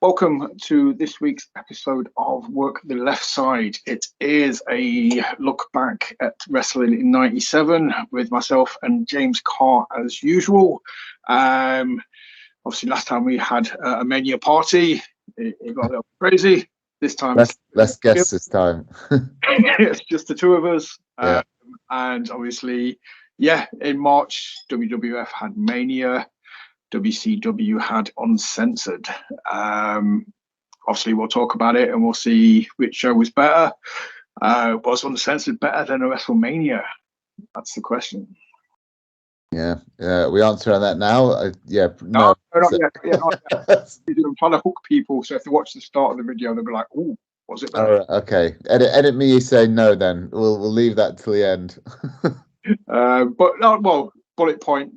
Welcome to this week's episode of Work the Left Side. It is a look back at wrestling in '97 with myself and James Carr as usual. Obviously, last time we had a Mania party, it got a little crazy. This time, less guests this time. It's just the two of us. Yeah. And obviously, in March, WWF had Mania. WCW had Uncensored. Obviously, we'll talk about it and we'll see which show was better. Was Uncensored better than a WrestleMania? That's the question. Yeah, we answer on that now. No. Not yet. I'm trying to hook people, so if they watch the start of the video, they'll be like, "Oh, was it better?" Okay, edit me saying no. Then we'll leave that till the end. Bullet point.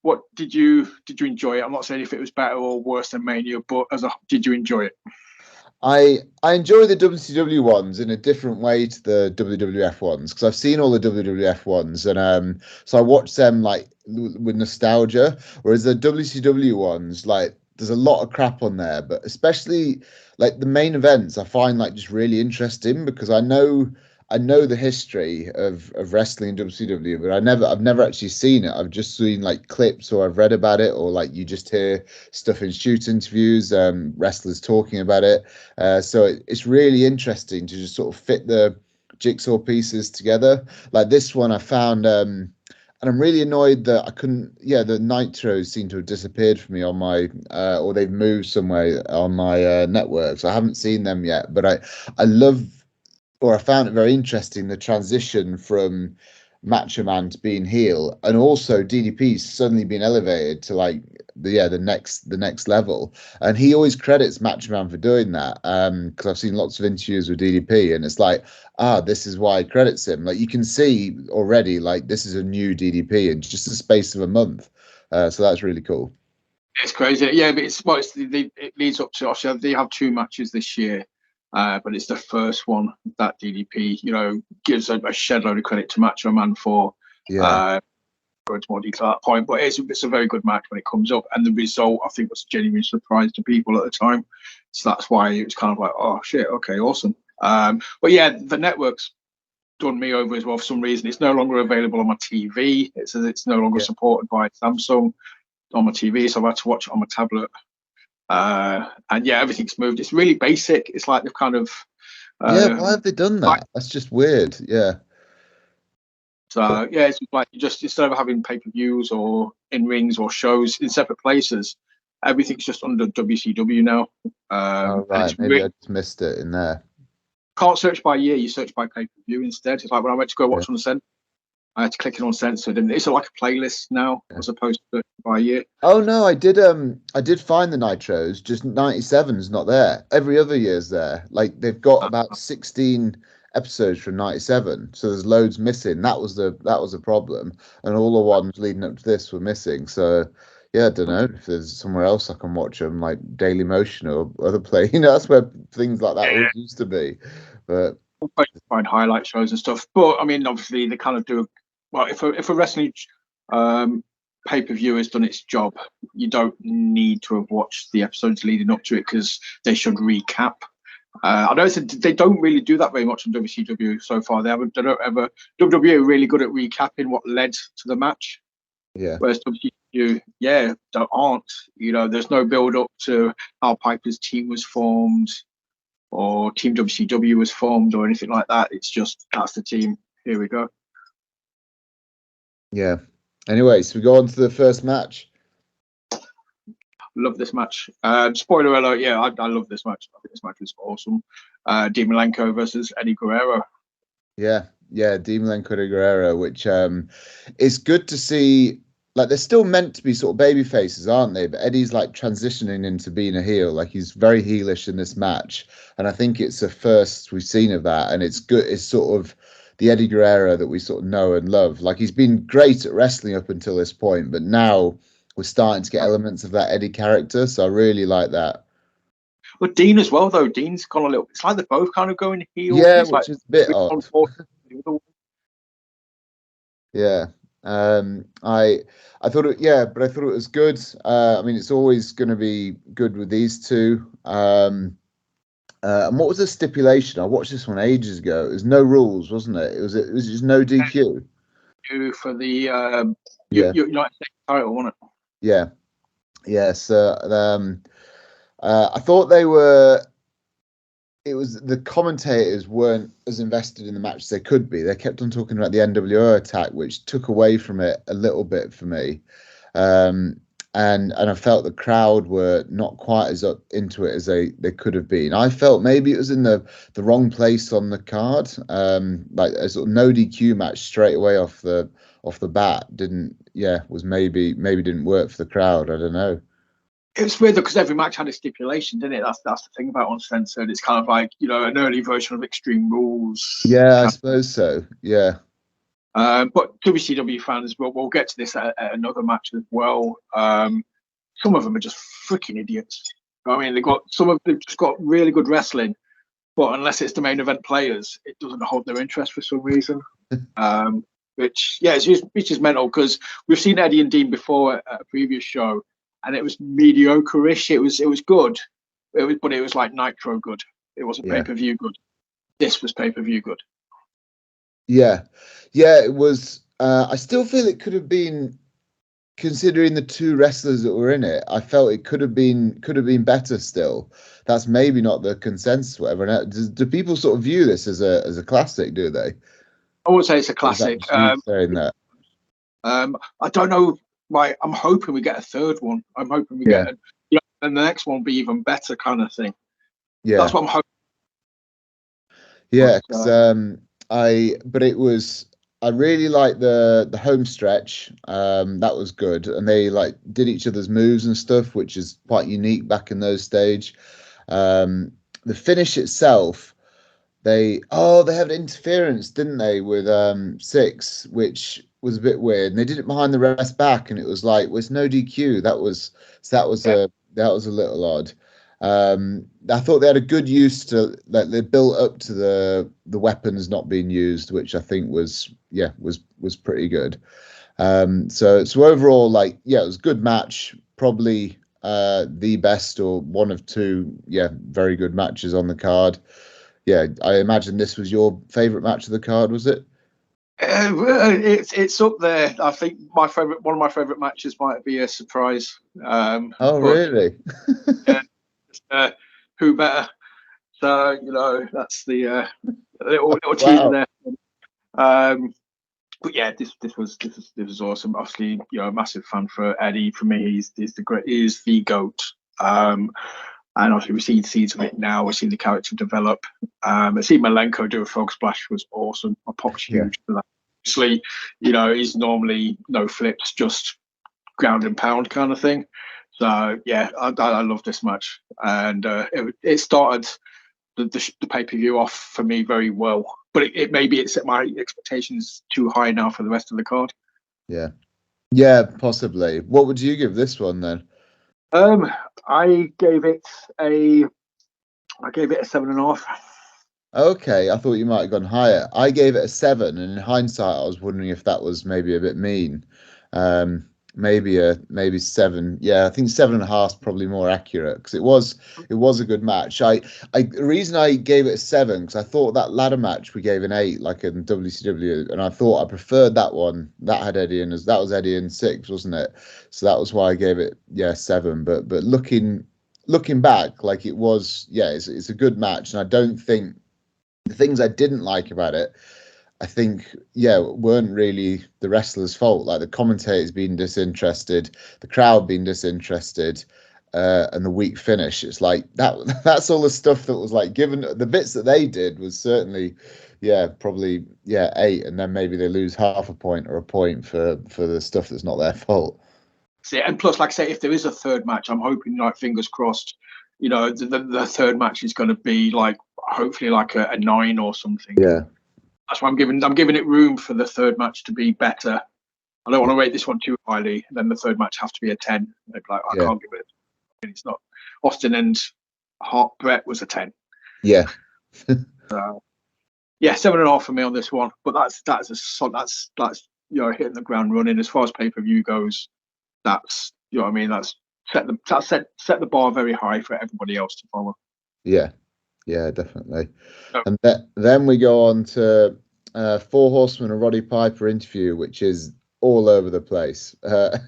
What did you enjoy it? I'm not saying if it was better or worse than Mania, but did you enjoy it? I enjoy the WCW ones in a different way to the WWF ones because I've seen all the WWF ones and so I watch them like with nostalgia, whereas the WCW ones, like, there's a lot of crap on there, but especially like the main events I find like just really interesting because I know the history of wrestling in WCW, but I've never actually seen it. I've just seen like clips or I've read about it, or like you just hear stuff in shoot interviews, wrestlers talking about it. So it's really interesting to just sort of fit the jigsaw pieces together. Like this one I found, and I'm really annoyed that I couldn't. Yeah, the Nitros seem to have disappeared from me on my, or they've moved somewhere on my network. So I haven't seen them yet. But I love. Or I found it very interesting, the transition from Macho Man to being heel, and also DDP's suddenly been elevated to like the next level. And he always credits Macho Man for doing that, because I've seen lots of interviews with DDP, and it's like, this is why he credits him. Like you can see already, like this is a new DDP in just the space of a month. So that's really cool. It's crazy, yeah. But it leads up to, obviously they have two matches this year. But it's the first one that DDP, gives a shed load of credit to Macho Man for. Go into more detail at that point, but it's a very good match when it comes up, and the result I think was a genuine surprise to people at the time. So that's why it was kind of like, oh shit, okay, awesome. But yeah, the network's done me over as well for some reason. It's no longer available on my TV. It says it's no longer supported by Samsung on my TV, so I've had to watch it on my tablet. And everything's moved. It's really basic. It's like they've kind of why have they done that? That's just weird. So it's like just instead of having pay-per-views or in rings or shows in separate places, everything's just under WCW now. Right, maybe I just missed it in there. Can't search by year, you search by pay-per-view instead. It's like when I went to go watch Uncensored, I had to click it on Uncensored, and it's like a playlist now as opposed to by year. Oh no, I did find the Nitros, just 97's not there. Every other year's there. Like they've got about 16 episodes from 97, so there's loads missing. That was the problem, and all the ones leading up to this were missing. So I don't know if there's somewhere else I can watch them, like Daily Motion or other play. That's where things like that always used to be. But find highlight shows and stuff. But I mean, obviously they kind of do. Well, if a wrestling pay-per-view has done its job, you don't need to have watched the episodes leading up to it because they should recap. I know they don't really do that very much on WCW so far. They don't ever. WWE are really good at recapping what led to the match. Yeah. Whereas WCW, aren't. There's no build-up to how Piper's team was formed or Team WCW was formed or anything like that. It's just that's the team. Here we go. Yeah. Anyway, so we go on to the first match. Love this match. Spoiler alert, I love this match. I think this match was awesome. Dean Malenko versus Eddie Guerrero. Dean Malenko and Guerrero, which it's good to see. Like they're still meant to be sort of baby faces, aren't they? But Eddie's like transitioning into being a heel. Like he's very heelish in this match, and I think it's the first we've seen of that. And it's good. It's sort of the Eddie Guerrero that we sort of know and love. Like he's been great at wrestling up until this point, but now we're starting to get elements of that Eddie character. So I really like that. But Dean as well, though. Dean's gone a little. It's like they're both kind of going heel. Yeah, it's which is a bit odd. Yeah. I thought it, yeah, but I thought it was good. I mean, it's always going to be good with these two. And what was the stipulation? I watched this one ages ago. It was no rules, wasn't it? It was just no DQ. For the Yeah, United States title, wasn't it? yeah, yeah. So I thought they were. It was the commentators weren't as invested in the match as they could be. They kept on talking about the NWO attack, which took away from it a little bit for me. Um, and I felt the crowd were not quite as up into it as they could have been. I felt maybe it was in the wrong place on the card. Like a sort of no DQ match straight away off the bat was maybe didn't work for the crowd. I don't know. It's weird because every match had a stipulation, didn't it? That's the thing about Uncensored. It's kind of like, you know, an early version of Extreme Rules. Yeah, I suppose so. Yeah. But WCW fans, we'll get to this at another match as well. Some of them are just freaking idiots. I mean, they've just got really good wrestling, but unless it's the main event players, it doesn't hold their interest for some reason. Which it's just mental because we've seen Eddie and Dean before at a previous show, and it was mediocre-ish. It was good, but it was like Nitro good. It wasn't pay-per-view good. This was pay-per-view good. Yeah, it was. I still feel it could have been, considering the two wrestlers that were in it. I felt it could have been better still. That's maybe not the consensus, whatever. Do people sort of view this as a classic? Do they? I would say it's a classic. Saying that. I don't know. I'm hoping we get a third one. I'm hoping we get, and the next one will be even better, kind of thing. Yeah, that's what I'm hoping. Yeah, but it was. I really liked the home stretch. That was good, and they like did each other's moves and stuff, which is quite unique back in those stage. The finish itself, they had interference, didn't they, with Six, which was a bit weird. And they did it behind the rest back, and it was like, well, it's no DQ. That was a little odd. I thought they had a good use to that. They built up to the weapons not being used, which I think was pretty good. So overall, it was a good match. Probably the best or one of two, very good matches on the card. Yeah, I imagine this was your favourite match of the card, was it? It's up there. I think one of my favourite matches might be a surprise. Really? Who better? So that's the little teaser there. But yeah, this was awesome. Obviously, a massive fan for Eddie. For me, he's the GOAT. And obviously we've seen seeds of it now. We've seen the character develop. I see Malenko do a frog splash was awesome. I popped huge for that. Obviously, he's normally no flips, just ground and pound kind of thing. So yeah, I love this match, and it started the pay-per-view off for me very well. But it maybe it set my expectations too high now for the rest of the card. Yeah, possibly. What would you give this one then? I gave it a 7.5. Okay, I thought you might have gone higher. I gave it a 7, and in hindsight, I was wondering if that was maybe a bit mean. Maybe 7. Yeah, I think 7.5 is probably more accurate because it was a good match. The reason I gave it a 7 because I thought that ladder match we gave an 8, like in WCW, and I thought I preferred that one. That had Eddie in that was Eddie in 6, wasn't it? So that was why I gave it 7. But looking back, it was it's a good match, and I don't think the things I didn't like about it, I think, weren't really the wrestlers' fault. Like the commentators being disinterested, the crowd being disinterested, and the weak finish. It's like that's all the stuff that was given. The bits that they did was certainly, probably 8, and then maybe they lose half a point or a point for the stuff that's not their fault. See, and plus, like I say, if there is a third match, I'm hoping, fingers crossed, the third match is going to be hopefully a 9 or something. Yeah. That's why I'm giving it room for the third match to be better. I don't want to rate this one too highly. Then the third match has to be a 10. They'd be I can't give it. It's not. Austin and Brett was a 10. Yeah. 7.5 for me on this one. But that's hitting the ground running. As far as pay-per-view goes, that's what I mean. That's set the bar very high for everybody else to follow. Yeah, yeah, definitely. No. And then we go on to Four Horsemen and Roddy Piper interview, which is all over the place. I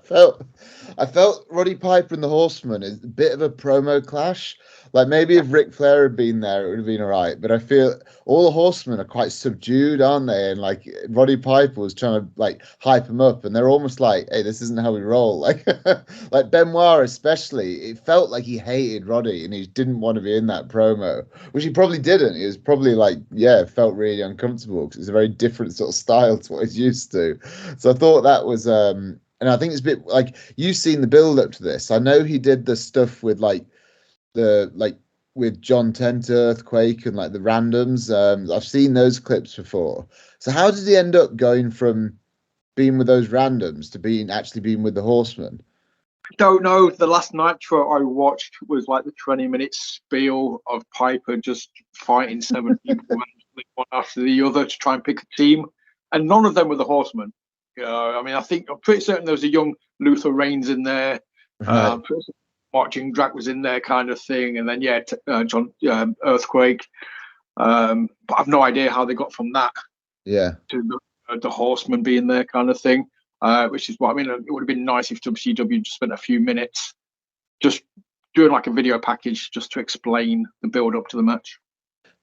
felt Roddy Piper and the Horsemen is a bit of a promo clash. Like maybe if Ric Flair had been there, it would have been all right. But I feel all the Horsemen are quite subdued, aren't they? And like Roddy Piper was trying to like hype him up, and they're almost like, "Hey, this isn't how we roll." Like Benoit especially, it felt like he hated Roddy and he didn't want to be in that promo, which he probably didn't. He was probably like, yeah, felt really uncomfortable because it's a very different sort of style to what he's used to. So I thought that was, and I think it's a bit like you've seen the build up to this. I know he did the stuff with with John Tent Earthquake and like the randoms. I've seen those clips before. So how did he end up going from being with those randoms to actually being with the Horsemen? Don't know. The last Nitro I watched was like the 20-minute spiel of Piper just fighting 7 people one after the other to try and pick a team, and none of them were the Horsemen. I mean, I'm pretty certain there was a young Luther Reigns in there. Right. Marching Drac was in there, kind of thing, and then John Earthquake. But I've no idea how they got from that to the Horsemen being there, kind of thing. Which is what I mean. It would have been nice if WCW just spent a few minutes just doing like a video package just to explain the build up to the match.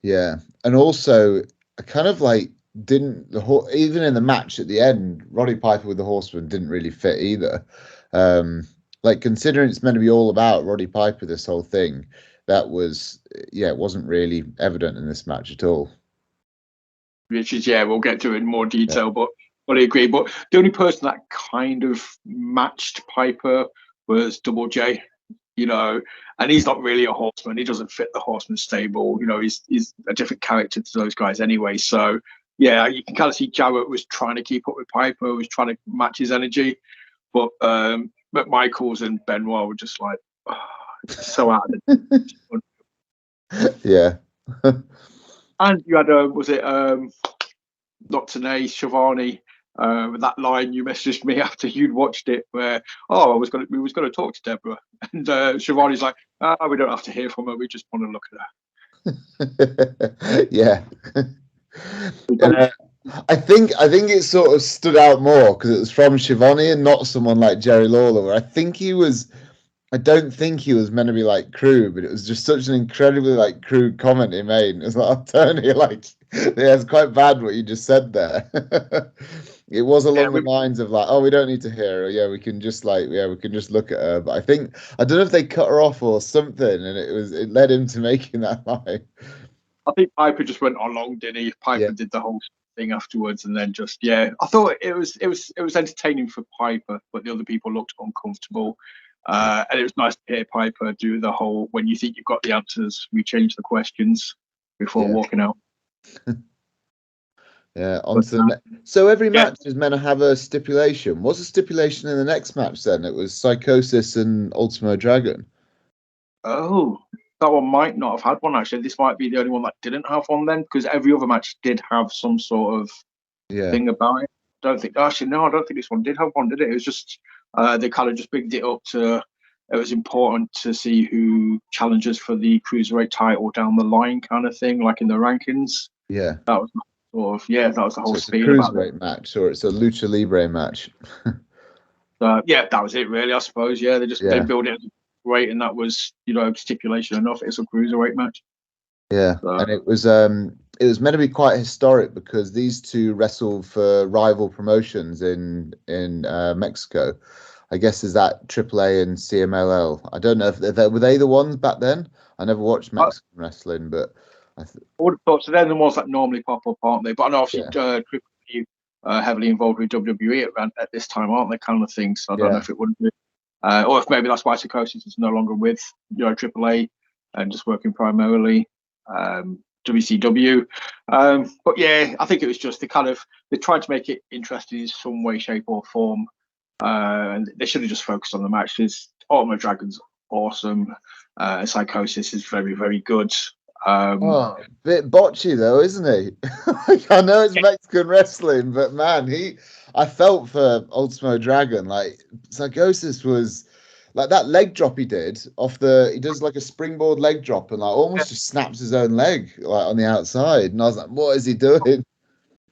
Yeah, and also I kind of like didn't even in the match at the end, Roddy Piper with the Horsemen didn't really fit either. Like considering it's meant to be all about Roddy Piper, this whole thing, that was it wasn't really evident in this match at all. Which is we'll get to it in more detail, but I agree. But the only person that kind of matched Piper was Double J, and he's not really a Horseman. He doesn't fit the Horseman stable. He's a different character to those guys anyway. So yeah, you can kind of see Jarrett was trying to keep up with Piper, was trying to match his energy, but Michaels and Benoit were just like so out of it. Yeah. And you had was it not Tanay, Shivani, with that line you messaged me after you'd watched it, where we was going to talk to Deborah, and Shivani's like, we don't have to hear from her, we just want to look at her. Yeah. And, I think it sort of stood out more because it was from Shivani and not someone like Jerry Lawler, where I don't think he was meant to be like crude, but it was just such an incredibly like crude comment he made. It's like, Tony, like, it's quite bad what you just said there. It was along the lines of like, we don't need to hear her. Yeah, we can just look at her. But I don't know if they cut her off or something, and it led him to making that line. I think Piper just went along, didn't he? Piper did the whole thing afterwards, and then just I thought it was entertaining for Piper, but the other people looked uncomfortable. And it was nice to hear Piper do the whole, when you think you've got the answers, we change the questions before walking out. Yeah. So every match is meant to have a stipulation. What's the stipulation in the next match then? It was Psychosis and Ultimo Dragon. Oh, that one might not have had one actually. This might be the only one that didn't have one then, because every other match did have some sort of thing about it. I don't think this one did have one, did it? It was just they kind of just bigged it up to it was important to see who challenges for the cruiserweight title down the line, kind of thing, like in the rankings. Yeah, that was sort of that was the whole spiel. It's a cruiserweight match, or it's a lucha libre match. That was it, really. I suppose. Yeah, they built it as a weight, and that was stipulation enough. It's a cruiserweight match. Yeah, and it was meant to be quite historic because these two wrestled for rival promotions in Mexico. I guess is that AAA and CMLL. I don't know if were they the ones back then. I never watched Mexican wrestling, but I would have thought so. They're the ones that normally pop up, aren't they? But I know obviously AAA heavily involved with WWE at this time, aren't they? Kind of thing. So I don't know if it wouldn't be, or if maybe that's why Psychosis is no longer with AAA and just working primarily WCW. But yeah, I think it was just they tried to make it interesting in some way, shape, or form. And they should have just focused on the matches. Ultimo Dragon's awesome. Psychosis is very, very good. Oh, bit botchy though, isn't he? Like, I know it's Mexican wrestling, but man, I felt for Ultimo Dragon. Like Psychosis was like that leg drop he did he does like a springboard leg drop and like almost just snaps his own leg like on the outside. And I was like, what is he doing?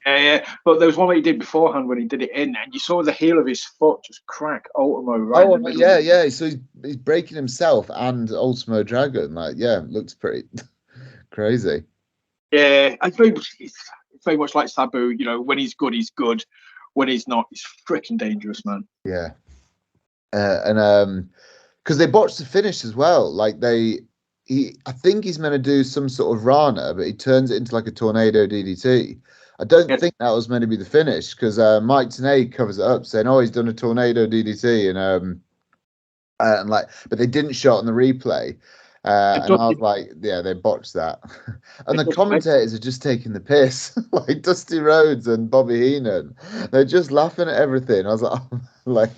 Yeah. But there was one that he did beforehand when he did it in, and you saw the heel of his foot just crack Ultimo right in the middle. Yeah. So he's breaking himself and Ultimo Dragon. Like, yeah, looks pretty crazy. Yeah, it's very much like Sabu. You know, when he's good, he's good. When he's not, he's freaking dangerous, man. Yeah. And because they botched the finish as well. Like I think he's meant to do some sort of Rana, but he turns it into like a tornado DDT. I don't think that was meant to be the finish because Mike Tenay covers it up saying, "Oh, he's done a tornado DDT," and like, but they didn't show it on the replay. And I was like, yeah, they botched that. And the commentators are just taking the piss, like Dusty Rhodes and Bobby Heenan. They're just laughing at everything. I was like, oh, like.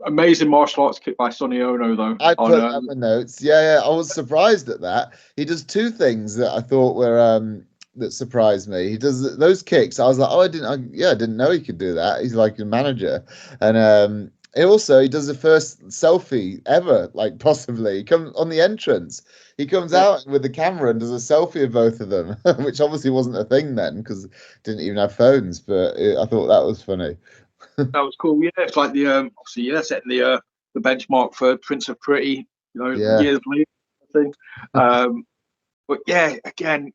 Amazing martial arts kick by Sonny Ono, though. I put that in the notes. Yeah, I was surprised at that. He does two things that I thought were that surprised me. He does those kicks. I was like, oh, I didn't know he could do that. He's like a manager, and he does the first selfie ever, like possibly. He comes on the entrance. He comes out with the camera and does a selfie of both of them, which obviously wasn't a thing then because didn't even have phones. But I thought that was funny. That was cool. Yeah, it's like the obviously setting the benchmark for Prince of Pretty, years later, I think. But yeah, again,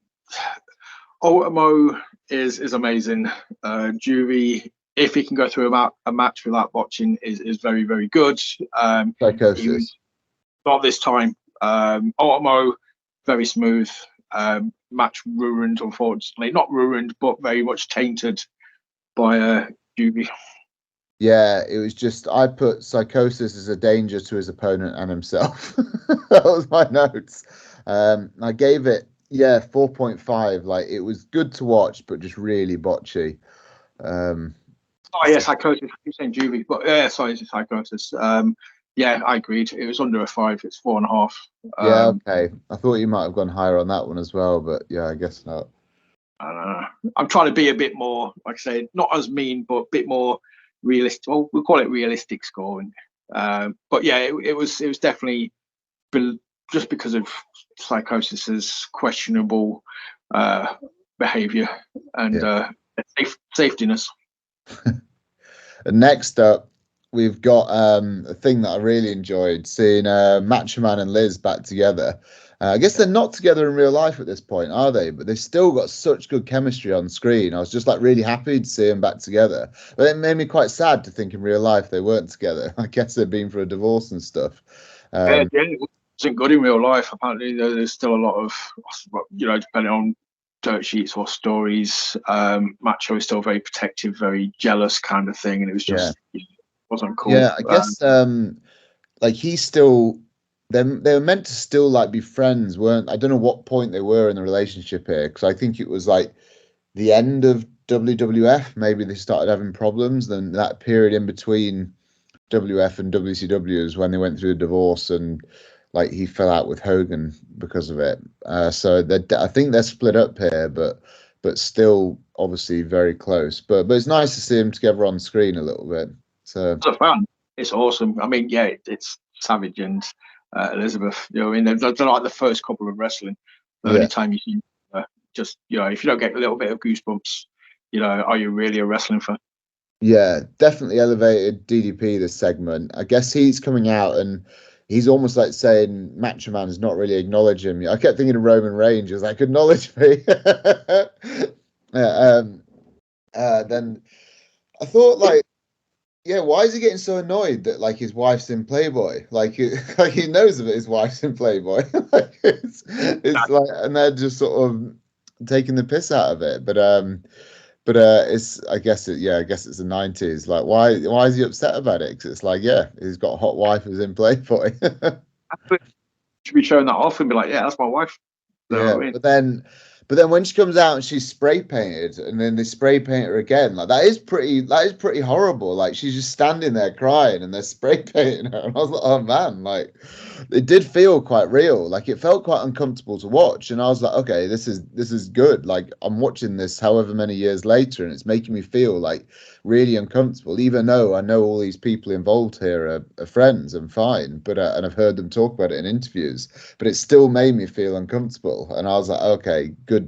Ultimo is amazing. Juvie, if he can go through a match without watching, is very, very good. Psychosis. Not this time. Ultimo, very smooth. Match ruined, unfortunately. Not ruined, but very much tainted by Juvie. Yeah, it was just I put Psychosis as a danger to his opponent and himself. That was my notes. I gave it 4.5. Like it was good to watch, but just really botchy. Psychosis. You're saying Juvie, but sorry, it's Psychosis. Yeah, I agreed. It was under a 5. It's 4.5. Yeah, okay. I thought you might have gone higher on that one as well, but yeah, I guess not. I'm trying to be a bit more, like I say, not as mean, but a bit more realistic. Well, we'll call it realistic scoring. But yeah, it was definitely just because of Psychosis's questionable behavior and safetiness. And next up, we've got a thing that I really enjoyed seeing Macho Man and Liz back together. I guess they're not together in real life at this point, are they? But they've still got such good chemistry on screen. I was just like really happy to see them back together. But it made me quite sad to think in real life they weren't together. I guess they'd been for a divorce and stuff. It wasn't good in real life. Apparently, there's still a lot of, depending on dirt sheets or stories, Macho is still very protective, very jealous kind of thing. And it was just, it wasn't cool. Yeah, I guess like he's still... They were meant to still like be friends, weren't? I don't know what point they were in the relationship here because I think it was like the end of WWF. Maybe they started having problems. Then that period in between WF and WCW is when they went through a divorce and like he fell out with Hogan because of it. So I think they're split up here, but still obviously very close. But it's nice to see them together on screen a little bit. So as a fan, it's awesome. I mean, yeah, it's Savage and Elizabeth, I mean, they're like the first couple of wrestling. The only time you see, just if you don't get a little bit of goosebumps, are you really a wrestling fan? Yeah, definitely elevated DDP this segment. I guess he's coming out and he's almost like saying Macho Man is not really acknowledging me. I kept thinking of Roman Reigns, he's like, acknowledge me. Then I thought like, yeah, why is he getting so annoyed that like his wife's in Playboy? Like he knows that his wife's in Playboy. Like it's like, and they're just sort of taking the piss out of it. But it's I guess it's the 90s. Like why is he upset about it? Because it's like he's got a hot wife who's in Playboy. Should be showing that off and be like, yeah, that's my wife. So, but then But then when she comes out and she's spray painted, and then they spray paint her again, like that is pretty horrible. Like she's just standing there crying, and they're spray painting her, and I was like, oh man, like it did feel quite real. Like it felt quite uncomfortable to watch, and I was like, okay, this is good. Like I'm watching this however many years later, and it's making me feel like really uncomfortable, even though I know all these people involved here are friends and fine, but and I've heard them talk about it in interviews, but it still made me feel uncomfortable. And I was like, okay, good.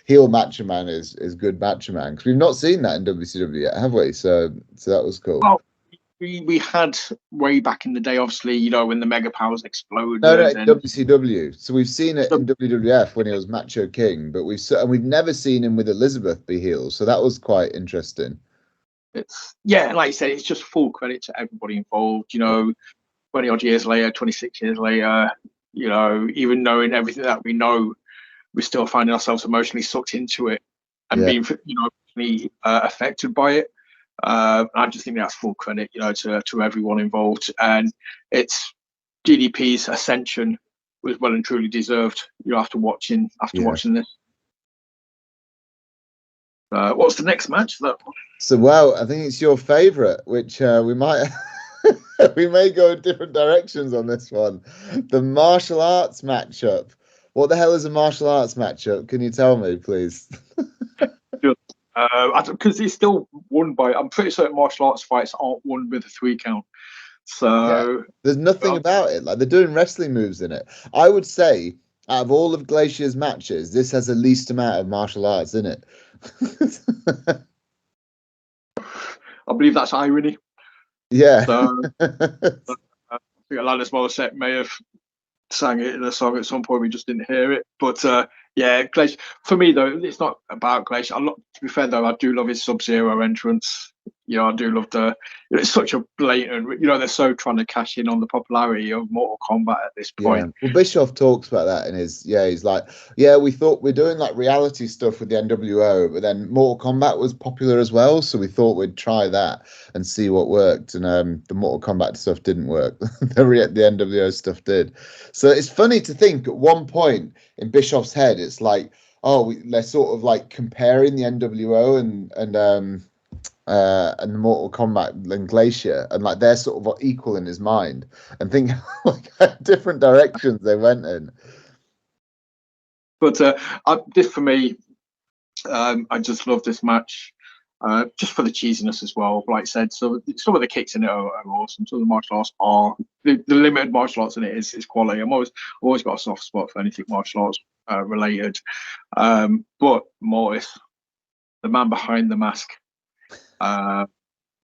Heel Macho Man is good Macho Man, because we've not seen that in WCW yet, have we? So that was cool. Well, we had way back in the day, obviously, you know, when the Mega Powers exploded. No, and WCW. So we've seen it in WWF when he was Macho King, but we've never seen him with Elizabeth be heel. So that was quite interesting. It's like you said, it's just full credit to everybody involved. You know, 20 odd years later, 26 years later, you know, even knowing everything that we know, we're still finding ourselves emotionally sucked into it and being, you know, emotionally affected by it. I just think that's full credit, you know, to everyone involved. And it's DDP's ascension was well and truly deserved, you know, after watching this. What's the next match? So, well, I think it's your favorite, which we might we may go in different directions on this one. The martial arts matchup. What the hell is a martial arts matchup? Can you tell me, please? Because it's still won by. I'm pretty certain martial arts fights aren't won with a 3 count. So there's nothing about it. Like they're doing wrestling moves in it. I would say out of all of Glacier's matches, this has the least amount of martial arts in it. I believe that's irony. Yeah. So, I think Alanis Morissette may have sang it in a song at some point. We just didn't hear it. But yeah, Glacier. For me though, it's not about Glacier. To be fair though, I do love his Sub-Zero entrance. You know, I do love it's such a blatant. You know, they're so trying to cash in on the popularity of Mortal Kombat at this point. Yeah. Well, Bischoff talks about that in his. Yeah, he's like, yeah, we thought we're doing like reality stuff with the NWO, but then Mortal Kombat was popular as well, so we thought we'd try that and see what worked. And the Mortal Kombat stuff didn't work. The NWO stuff did. So it's funny to think at one point in Bischoff's head, it's like, oh, they're sort of like comparing the NWO and the Mortal Kombat and Glacier, and like they're sort of equal in his mind, and think like different directions they went in. But this for me, I just love this match, just for the cheesiness as well. Like I said, so some of the kicks in it are awesome. Some of the martial arts are the limited martial arts in it is quality. I'm always got a soft spot for anything martial arts related. But Mortis, the man behind the mask.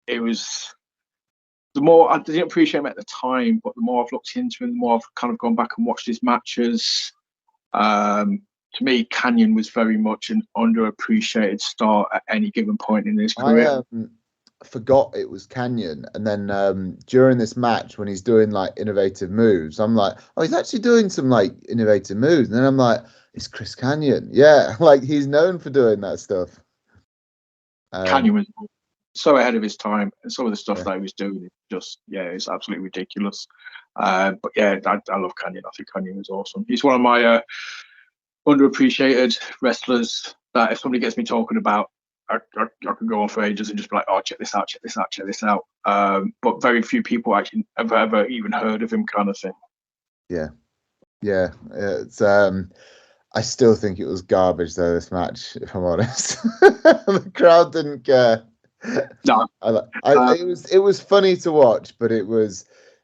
It was the more I didn't appreciate him at the time, but the more I've looked into him, the more I've kind of gone back and watched his matches. To me, Canyon was very much an underappreciated star at any given point in his career. I forgot it was Canyon, and then during this match when he's doing like innovative moves, I'm like, oh, he's actually doing some like innovative moves, and then I'm like, it's Chris Canyon. Yeah, like he's known for doing that stuff. Canyon was so ahead of his time, and some of the stuff that he was doing, it's absolutely ridiculous. But yeah, I love Canyon. I think Canyon is awesome. He's one of my underappreciated wrestlers that if somebody gets me talking about, I can go on for ages and just be like, oh, check this out. But very few people actually have ever even heard of him, kind of thing. Yeah. It's I still think it was garbage though, this match, if I'm honest. The crowd didn't care. No, it was funny to watch, but it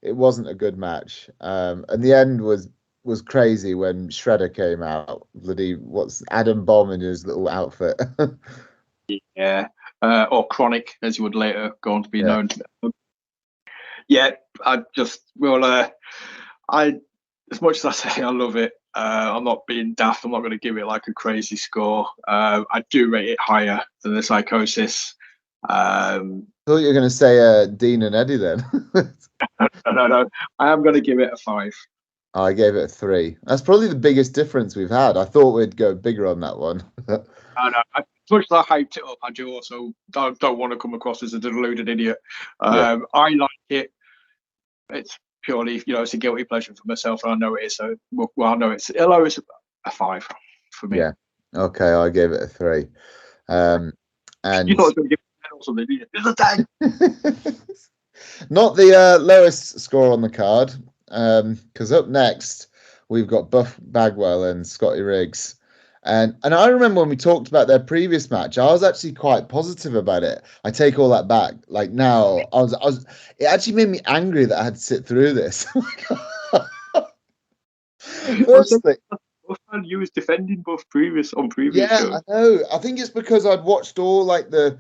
wasn't a good match. And the end was crazy when Shredder came out. Bloody what's Adam Bomb in his little outfit. Yeah, or Chronic, as you would later go on to be known. Yeah, I as much as I say I love it, I'm not being daft. I'm not going to give it like a crazy score. I do rate it higher than the Psychosis. I thought you were going to say Dean and Eddie then. No. I am going to give it a 5. I gave it a 3. That's probably the biggest difference we've had. I thought we'd go bigger on that one. As much as I hyped it up, I do also don't want to come across as a deluded idiot. I like it. It's purely, it's a guilty pleasure for myself, and I know it is. So, I know it's a 5 for me. Yeah. Okay, I gave it a 3. And You thought I was going to give it 10 or something, didn't you? It's a 10. not the lowest score on the card, because up next we've got Buff Bagwell and Scotty Riggs. And I remember when we talked about their previous match, I was actually quite positive about it. I take all that back. Like now, I was. It actually made me angry that I had to sit through this. First thing, You was defending both previous yeah, shows. I know. I think it's because I'd watched all like the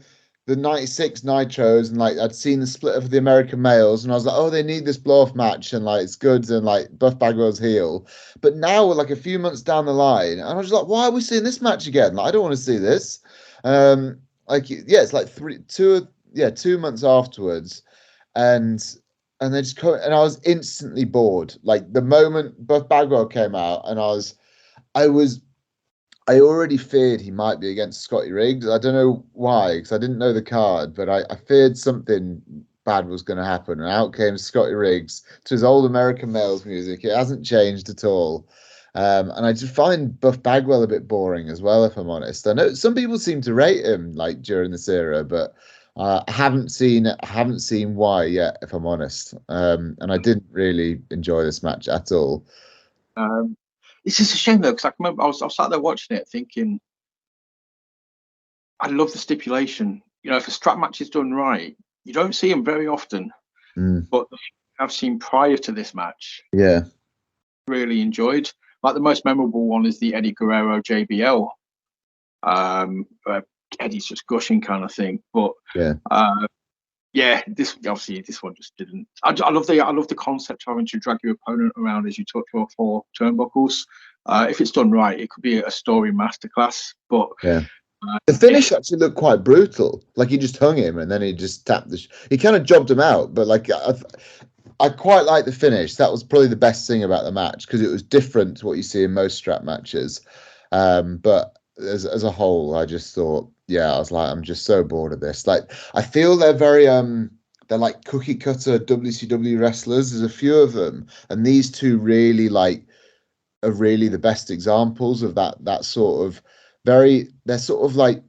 96 Nitros, and like I'd seen the split of the American males, and I was like, oh, they need this blow off match, and like it's good, and like Buff Bagwell's heel. But now we're like a few months down the line, and I was like, why are we seeing this match again? Like, I don't want to see this. Like yeah, it's like 2 months afterwards, and they just and I was instantly bored. Like the moment Buff Bagwell came out, and I was I already feared he might be against Scotty Riggs. I don't know why, because I didn't know the card, but I feared something bad was going to happen. And out came Scotty Riggs to his old American males music. It hasn't changed at all. And I just find Buff Bagwell a bit boring as well, if I'm honest. I know some people seem to rate him like during this era, but I haven't seen why yet, if I'm honest. And I didn't really enjoy this match at all. It's just a shame though, because I remember I was sat there watching it thinking, I love the stipulation. You know, if a strap match is done right, you don't see them very often. But I've seen prior to this match, Yeah, really enjoyed. Like the most memorable one is the Eddie Guerrero JBL. Eddie's just gushing kind of thing, but this one just didn't. I love the concept of having to drag your opponent around as you touch your 4 turnbuckles. If it's done right, it could be a story masterclass. But the finish actually looked quite brutal. Like he just hung him and then he just tapped he kind of jobbed him out. But like I quite like the finish. That was probably the best thing about the match because it was different to what you see in most strap matches. But as a whole, I just thought, I was like, I'm just so bored of this. Like I feel they're very they're like cookie cutter WCW wrestlers. There's a few of them, and these two really are really the best examples of that sort of they're sort of like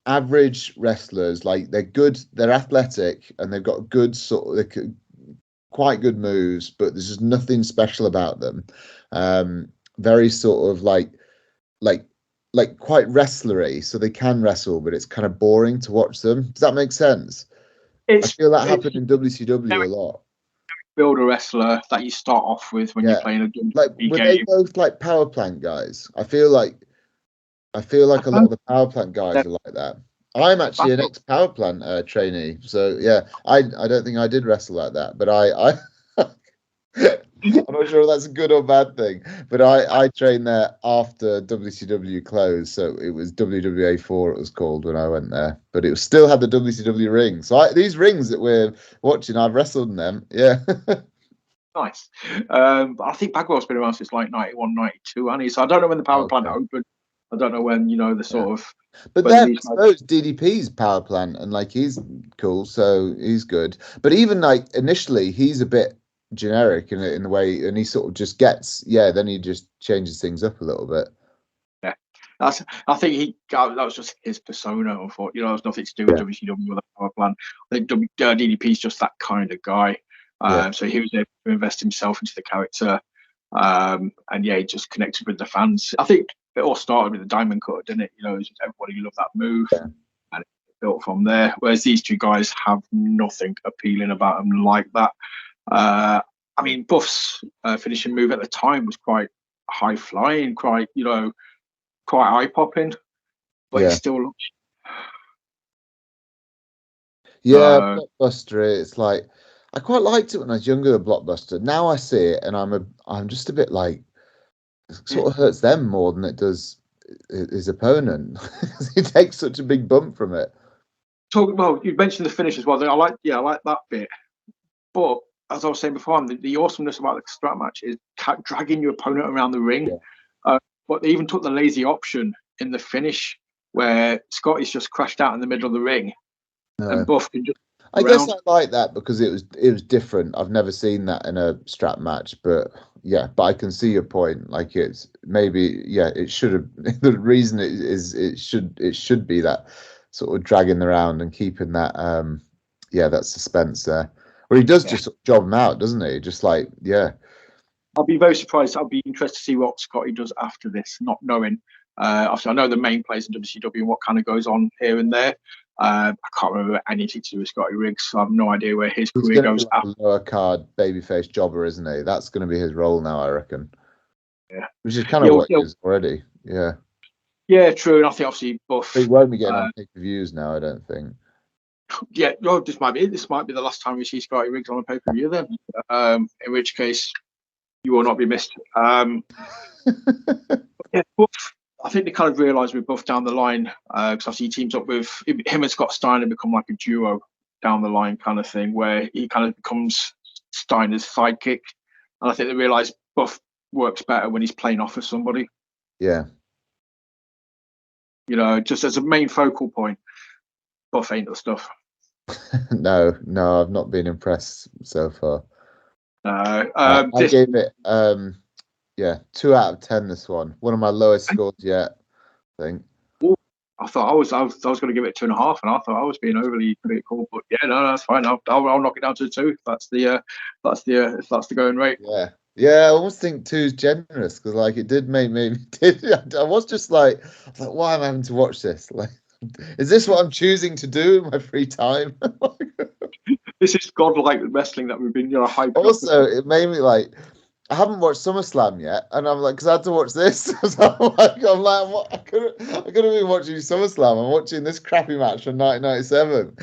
average wrestlers. Like they're good, they're athletic, and they've got good quite good moves, but there's just nothing special about them. Very sort of like quite wrestlery, so they can wrestle, but it's kind of boring to watch them. Does that make sense? I feel that happened in WCW a lot. Build a wrestler that you start off with when you're playing a like game. were they both like power plant guys? I feel like a lot of the power plant guys are like that. I'm actually an ex power plant trainee, so I don't think I did wrestle like that, but I I'm not sure if that's a good or bad thing, but I trained there after WCW closed, so it was WWA 4 it was called when I went there, but it still had the WCW ring. So these rings that we're watching, I've wrestled in them. Yeah. Nice. But I think Bagwell's been around since like 91, 92, and so I don't know when the power plant opened. I don't know when, the sort of. But then I suppose DDP's power plant, and like he's cool, so he's good. But even like initially, he's a bit generic in the way, and he sort of just gets then he just changes things up a little bit. Yeah, I think that was just his persona. Unfortunately, it was nothing to do with WCW or the power plant. I think DDP's just that kind of guy. So he was able to invest himself into the character, and he just connected with the fans. I think it all started with the diamond cutter, didn't it? Everybody loved that move, and it built from there. Whereas these two guys have nothing appealing about them like that. I mean, Buff's finishing move at the time was quite high flying, quite eye popping, but it still looks. Blockbuster. It's like I quite liked it when I was younger. The Blockbuster. Now I see it, and I'm just a bit like it sort of hurts them more than it does his opponent. He takes such a big bump from it. Well, you mentioned the finish as well. I like that bit, but as I was saying before, the awesomeness about the strap match is dragging your opponent around the ring. But they even took the lazy option in the finish where Scotty's just crashed out in the middle of the ring, and Buff can just I guess I like that because it was different. I've never seen that in a strap match, but yeah, but I can see your point. Like it's maybe it should have the reason it should be that sort of dragging around and keeping that that suspense there. Well, he does just job him out, doesn't he? Just like I'll be very surprised. I'll be interested to see what Scotty does after this, not knowing. Obviously, I know the main players in WCW and what kind of goes on here and there. I can't remember anything to do with Scotty Riggs, so I have no idea where his career goes. He's a lower card babyface jobber, isn't he? That's going to be his role now, I reckon. Yeah, which is kind of what he is already. Yeah. Yeah, true. And I think obviously Buff. He won't be getting on pay-per-views now, I don't think. Yeah, well, this might be the last time we see Scotty Riggs on a pay-per-view then. In which case, you will not be missed. Yeah, Buff, I think they kind of realised with Buff down the line, because obviously he teams up with him and Scott Steiner become like a duo down the line kind of thing, where he kind of becomes Steiner's sidekick. And I think they realised Buff works better when he's playing off of somebody. Yeah. You know, just as a main focal point, Buff ain't the stuff. No, I've not been impressed so far. I gave it 2 out of 10 this one of my lowest scores yet, I think. I thought I was going to give it 2.5, and I thought I was being overly critical, but yeah, no, that's fine. I'll knock it down to 2. That's the going rate. Yeah, I almost think 2 is generous because like it did make me. I was just like, why am I having to watch this? Like, is this what I'm choosing to do in my free time? This is godlike wrestling that we've been hyped. Also, it made me like. I haven't watched SummerSlam yet, and I'm like, because I had to watch this. So I'm like, what? I could have been watching SummerSlam. I'm watching this crappy match from 1997.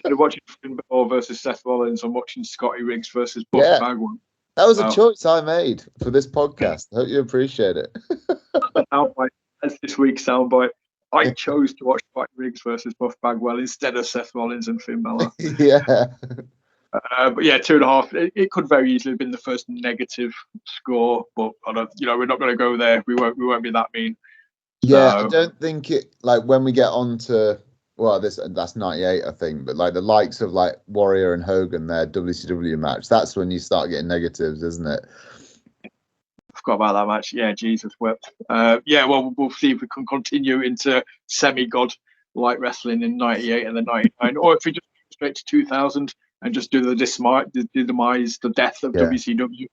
I'm watching Finn Balor versus Seth Rollins. I'm watching Scotty Riggs versus Buff Bagwell. That was a choice I made for this podcast. I hope you appreciate it. That's this week's soundbite. I chose to watch Scotty Riggs versus Buff Bagwell instead of Seth Rollins and Finn Balor. Yeah. But yeah, 2.5. It could very easily have been the first negative score, but we're not going to go there. We won't be that mean. Yeah, I don't think it like when we get on to that's 98, I think, but like the likes of like Warrior and Hogan, their WCW match, that's when you start getting negatives, isn't it? I forgot about that match. Yeah, Jesus wept. Well, we'll see if we can continue into semi-god like wrestling in 98 and then 99, or if we just go straight to 2000 and just do the death of WCW,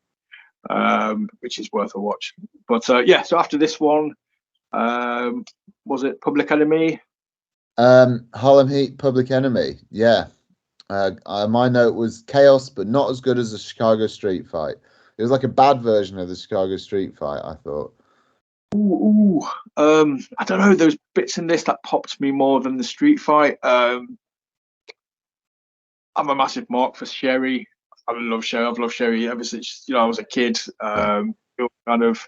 which is worth a watch. But so after this one, was it Public Enemy? Harlem Heat, Public Enemy. Yeah. My note was chaos, but not as good as the Chicago Street Fight. It was like a bad version of the Chicago Street Fight, I thought. I don't know. There's bits in this that popped me more than the Street Fight. I'm a massive mark for Sherry. I love Sherry. I've loved Sherry ever since I was a kid. I was kind of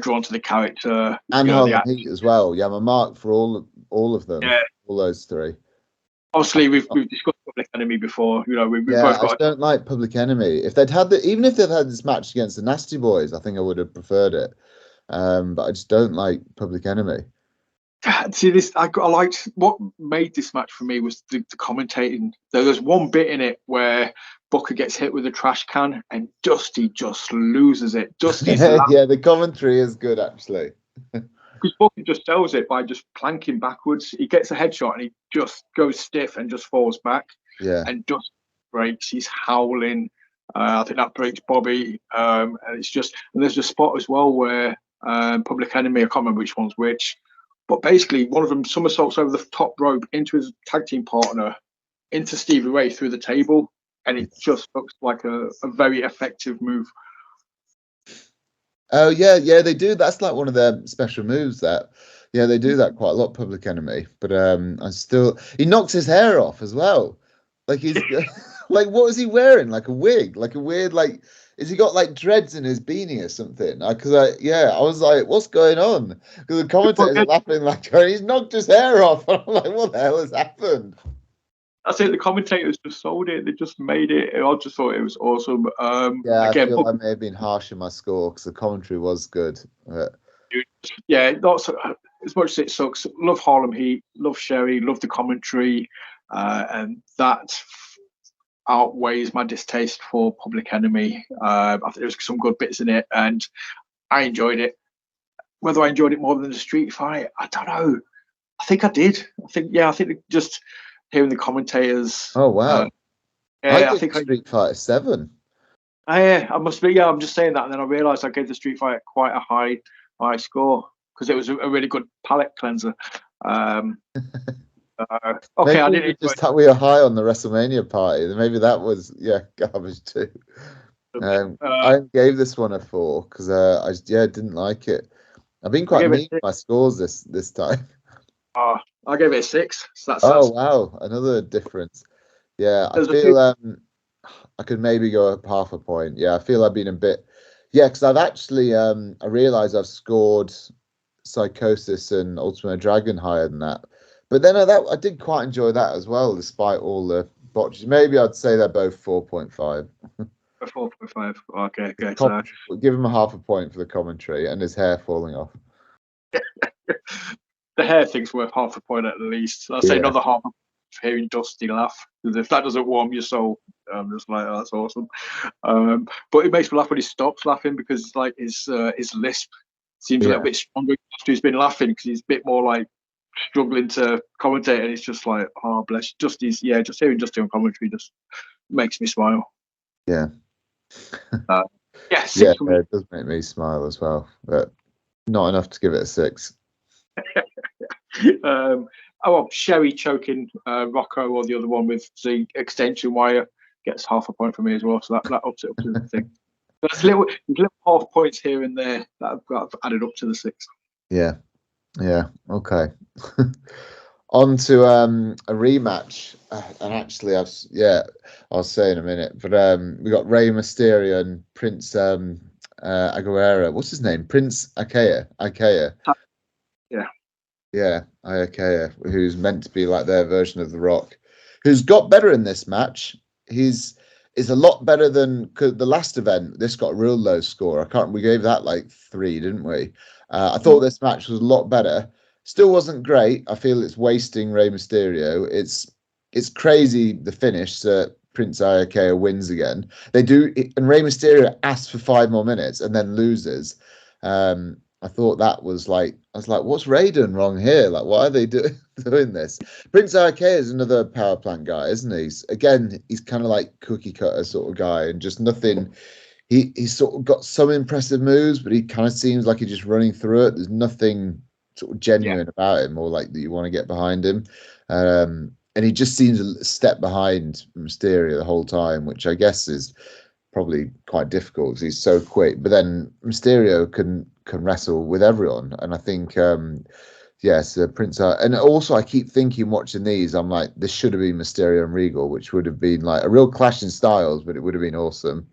drawn to the character and Harlem Heat as well. Yeah, I'm a mark for all of them. Yeah, all those 3. Obviously, we've discussed Public Enemy before. We've both got. I just don't like Public Enemy. If they'd had even if they'd had this match against the Nasty Boys, I think I would have preferred it. But I just don't like Public Enemy. See this, I liked what made this match for me was the commentating. There's one bit in it where Booker gets hit with a trash can and Dusty just loses it. Dusty's the commentary is good actually. Because Booker just sells it by just planking backwards. He gets a headshot and he just goes stiff and just falls back. Yeah. And Dusty breaks. He's howling. I think that breaks Bobby. And it's just, and there's a spot as well where Public Enemy, I can't remember which one's which, but basically one of them somersaults over the top rope into his tag team partner, into Stevie Ray through the table. And it just looks like a very effective move. Oh yeah, they do. That's like one of their special moves. They do that quite a lot. Public Enemy, but he knocks his hair off as well. Like he's like, what was he wearing? Like a wig? Like a weird Has he got like dreads in his beanie or something? I was like, what's going on? Because the commentators are laughing like, he's knocked his hair off. I'm like, what the hell has happened? That's it. The commentators just sold it. They just made it. I just thought it was awesome. I feel I may have been harsh in my score because the commentary was good. Yeah, as much as it sucks, love Harlem Heat, love Sherry, love the commentary, and that outweighs my distaste for Public Enemy. I think there's some good bits in it, and I enjoyed it. Whether I enjoyed it more than the street fight, I don't know. I think I did. I think just hearing the commentators. Oh wow! Yeah, I think Street Fighter 7. I must be. Yeah, I'm just saying that, and then I realised I gave the Street Fighter quite a high score because it was a really good palate cleanser. Okay, I didn't. We were high on the WrestleMania party. Maybe that was garbage too. I gave this one a 4 because I didn't like it. I've been quite mean with my scores this time. I gave it a 6. So that's wow, another difference. Yeah, I feel I could maybe go up half a point. Yeah, I feel I've been a bit. Yeah, because I've actually I realised I've scored Psychosis and Ultimate Dragon higher than that. But then I did quite enjoy that as well, despite all the botches. Maybe I'd say they're both 4.5. 4.5. Okay, good. We'll give him a half a point for the commentary and his hair falling off. The hair thing's worth half a point at least. I'll say another half for hearing Dusty laugh, because if that doesn't warm your soul, I'm just like, oh, that's awesome. But it makes me laugh when he stops laughing, because like his lisp seems a little bit stronger after he's been laughing, because he's a bit more like struggling to commentate, and it's just like, oh bless Dusty's. Yeah, just hearing Dusty on commentary just makes me smile. Yeah. It does make me smile as well, but not enough to give it a 6. Sherry choking Rocco, or the other one with the extension wire, gets half a point for me as well, so that ups it up to the thing. There's little half points here and there that I've added up to the 6. Yeah, okay. On to a rematch, and actually I'll say in a minute, but we got Rey Mysterio and Prince Aguilera. What's his name? Prince Ikea. Yeah, Ikea, who's meant to be like their version of The Rock, who's got better in this match. Is a lot better than the last event. This got a real low score. We gave that like 3, didn't we? I thought this match was a lot better. Still wasn't great. I feel it's wasting Rey Mysterio. It's crazy the finish that Prince Ikea wins again. They do, and Rey Mysterio asks for 5 more minutes and then loses. I thought that was like, I was like, what's Ray doing wrong here? Like, why are they doing this? Prince Ikea is another power plant guy, isn't he? He's kind of like cookie cutter sort of guy, and just nothing. He's sort of got some impressive moves, but he kind of seems like he's just running through it. There's nothing sort of genuine about him, or like that you want to get behind him. And he just seems a step behind Mysterio the whole time, which I guess is probably quite difficult because he's so quick. But then Mysterio can wrestle with everyone, and I think Prince and also I keep thinking watching these, I'm like, this should have been Mysterio and Regal, which would have been like a real clash in styles, but it would have been awesome.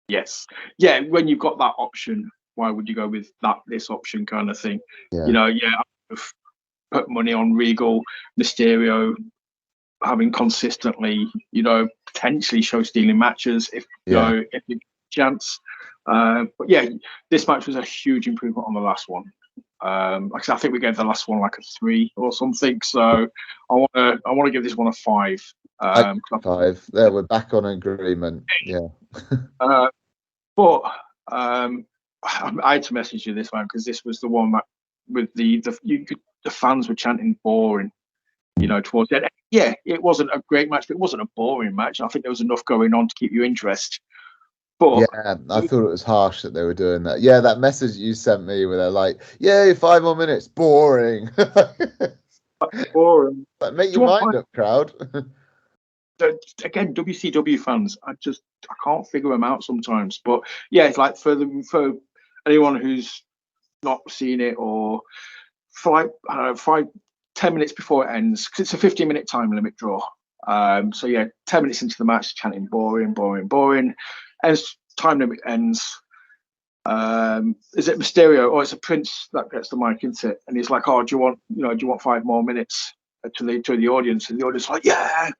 Yes, when you've got that option, why would you go with this option kind of thing? I've put money on Regal, Mysterio having consistently, potentially show stealing matches if you chance. But this match was a huge improvement on the last one. Like I think we gave the last one like a 3 or something. So I want to give this one a 5. 5. There, we're back on agreement. Yeah. But I had to message you this one because this was the one that with the fans were chanting boring. Towards the end. Yeah, it wasn't a great match, but it wasn't a boring match. I think there was enough going on to keep you interested. But I thought it was harsh that they were doing that. Yeah, that message you sent me where they're like, "Yay, 5 more minutes, boring." Boring. Like, make your mind up, crowd. Again, WCW fans, I can't figure them out sometimes. But yeah, it's like for anyone who's not seen it, or for like 10 minutes before it ends, because it's a 15-minute time limit draw. 10 minutes into the match, chanting boring, boring, boring. As time limit ends, is it Mysterio or it's a Prince that gets the mic, isn't it? And he's like, "Oh, do you want 5 more minutes?" to the audience, and the audience is like, "Yeah."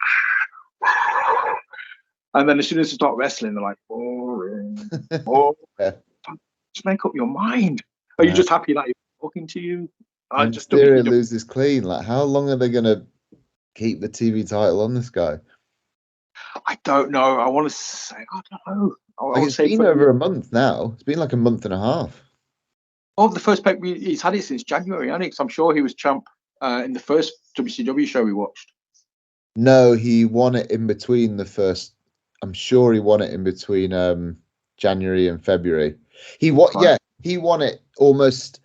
And then as soon as they start wrestling, they're like, "Boring, boring." Just make up your mind. Are you just happy that talking to you. And Mysterio loses clean. Like, how long are they going to keep the TV title on this guy? I don't know. I want to say, I don't know. It's been over a month now. It's been like a month and a half. Oh, the first pay he's had it since January, hasn't he? Because I'm sure he was champ in the first WCW show we watched. No, he won it in between the first. I'm sure he won it in between January and February. He won it almost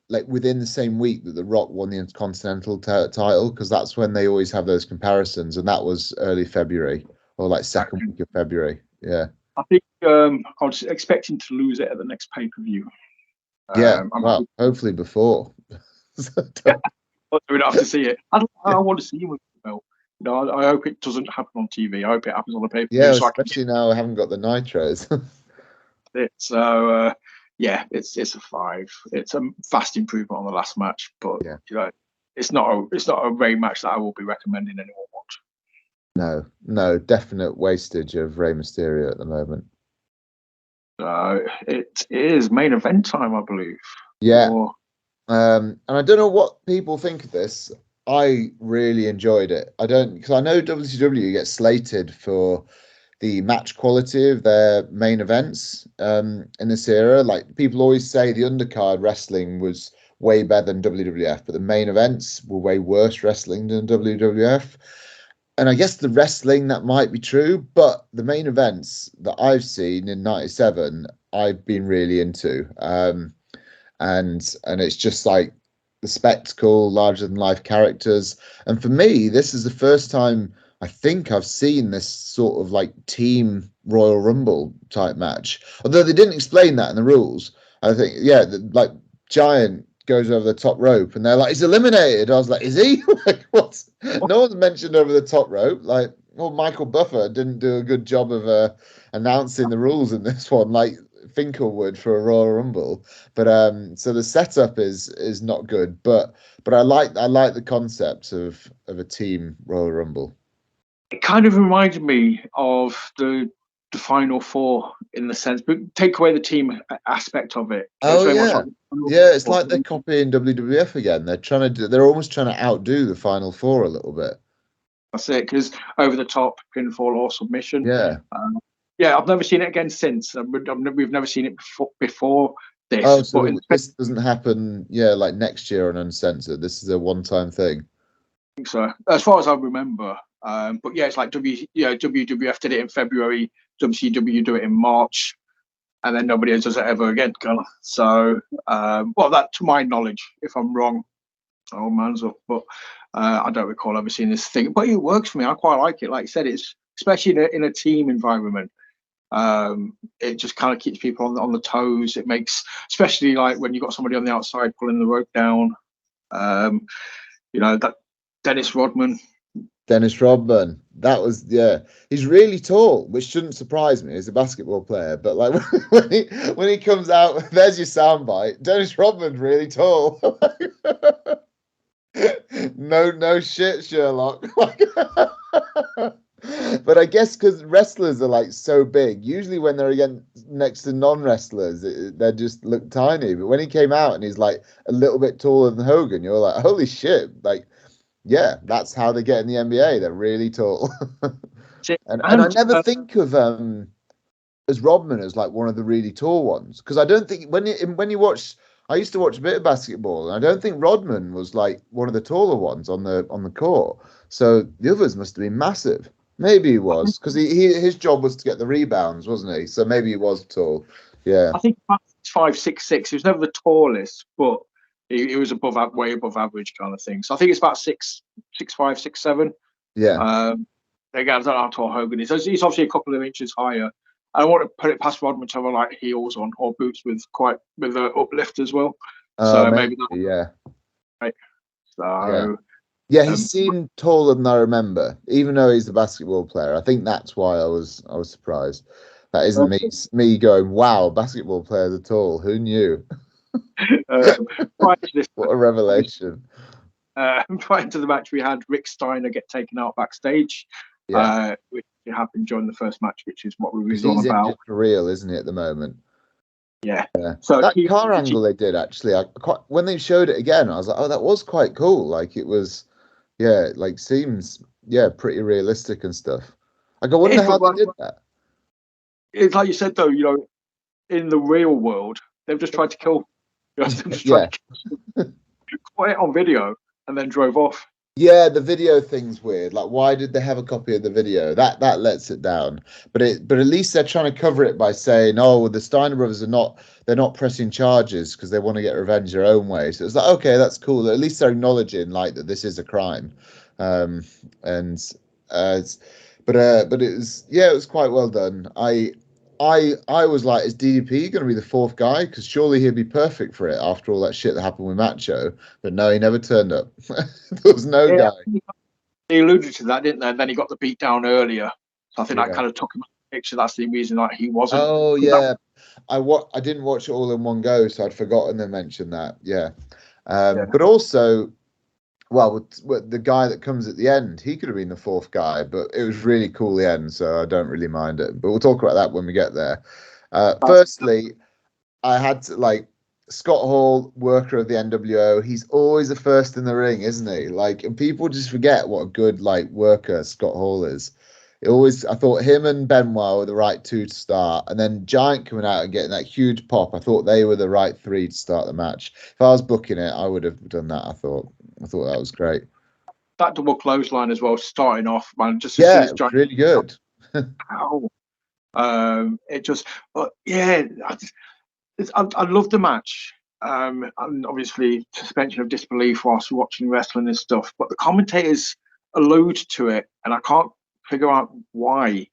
like within the same week that The Rock won the Intercontinental title, because that's when they always have those comparisons, and that was early February or like second week of February. Yeah. I think I was expecting to lose it at the next pay-per-view. Yeah, well, hopefully before. Yeah, we'd have to see it. I want to see him with the belt. You know, I hope it doesn't happen on TV. I hope it happens on the pay-per-view. Yeah, so especially now I haven't got the nitros. So yeah, it's a 5. It's a vast improvement on the last match, but yeah, you know, it's not a Ray match that I will be recommending anyone watch. No, definite wastage of Rey Mysterio at the moment. It is main event time, I believe. Yeah. And I don't know what people think of this. I really enjoyed it. Because I know WCW gets slated for the match quality of their main events in this era. Like, people always say the undercard wrestling was way better than WWF, but the main events were way worse wrestling than WWF. And I guess the wrestling, that might be true, but the main events that I've seen in '97, I've been really into. And it's just like the spectacle, larger than life characters. And for me, this is the first time I think I've seen this sort of like team Royal Rumble type match. Although they didn't explain that in the rules. I think, like Giant goes over the top rope and they're like, he's eliminated. I was like, is he? Like, what? No one's mentioned over the top rope. Like, well, Michael Buffer didn't do a good job of announcing the rules in this one. Like Finkel would for a Royal Rumble, but so the setup is not good, but I like the concept of a team Royal Rumble. It kind of reminded me of the Final Four in the sense, but take away the team aspect of it. Oh yeah, it's like they're copying WWF again. They're almost trying to outdo the Final Four a little bit. That's it, because over the top pinfall or submission. Yeah. Yeah, I've never seen it again since. We've never seen it before this. Oh, so this doesn't happen, like next year on Uncensored. This is a one-time thing. I think so, as far as I remember. But yeah, it's like WWF did it in February, WCW do it in March, and then nobody else does it ever again. So, well, that to my knowledge, if I'm wrong, oh man's up. But I don't recall ever seeing this thing. But it works for me. I quite like it. Like I said, it's especially in a team environment. It just kind of keeps people on the toes. It makes, especially like when you've got somebody on the outside pulling the rope down. That Dennis Rodman, that was, he's really tall, which shouldn't surprise me as a basketball player, but like when he comes out, there's your soundbite. Dennis Rodman's really tall. no shit, Sherlock. But I guess because wrestlers are like so big, usually when they're again next to non-wrestlers, they just look tiny. But when he came out and he's like a little bit taller than Hogan, you're like, holy shit! Like, yeah, that's how they get in the NBA. They're really tall. and I never think of as Rodman as like one of the really tall ones, because I don't think when you watch. I used to watch a bit of basketball, and I don't think Rodman was like one of the taller ones on the court. So the others must have been massive. Maybe he was, because his job was to get the rebounds, wasn't he? So maybe he was tall. Yeah. I think 5'6". He was never the tallest, but he was way above average kind of thing. So I think it's about 6'5", 6'7". Yeah. Again, I don't know how tall Hogan is. He's obviously a couple of inches higher. I don't want to put it past Rodman to have like heels on or boots with an uplift as well. So maybe that. Yeah. Right. So. Yeah, he seemed taller than I remember, even though he's a basketball player. I think that's why I was surprised. That isn't me going, wow, basketball players are tall. Who knew? Prior to this, what a revelation. Prior to the match, we had Rick Steiner get taken out backstage, which happened during the first match, which is what we were on about. He's for real, isn't he, at the moment? Yeah. Yeah. So That car angle they did actually, when they showed it again, I was like, oh, that was quite cool. Like it was, yeah, like seems, yeah, pretty realistic and stuff. Like I it wonder is, how but they did that. it's like you said though, in the real world, they've just tried to kill. They've just Yeah. tried to caught it on video and then drove off. Yeah, the video thing's weird. Like, why did they have a copy of the video? That lets it down. But at least they're trying to cover it by saying, "Oh, well, the Steiner brothers they're not pressing charges because they want to get revenge their own way." So it's like, okay, that's cool. At least they're acknowledging like that this is a crime. Um, and but it was it was quite well done. I was like, is DDP going to be the fourth guy? Because surely he'd be perfect for it after all that shit that happened with Macho. But no, he never turned up. There was no guy. They alluded to that, didn't they? And then he got the beat down earlier. So I think that Yeah. kind of took him out of the picture. That's the reason that he wasn't. Oh yeah. I didn't watch it all in one go, so I'd forgotten to mention that. Yeah. But also, well, the guy that comes at the end, he could have been the fourth guy, but it was really cool the end, so I don't really mind it. But we'll talk about that when we get there. Firstly, I had to like Scott Hall, worker of the NWO. He's always the first in the ring, isn't he? Like, and people just forget what a good like worker Scott Hall is. I thought him and Benoit were the right two to start, and then Giant coming out and getting that huge pop. I thought they were the right three to start the match. If I was booking it, I would have done that. I thought that was great. That double clothesline as well, starting off, man. Just as soon Yeah, as it was Giant, really good. ow, it just, but yeah, I love the match. And obviously suspension of disbelief whilst watching wrestling and stuff, but the commentators allude to it, and I can't figure out why.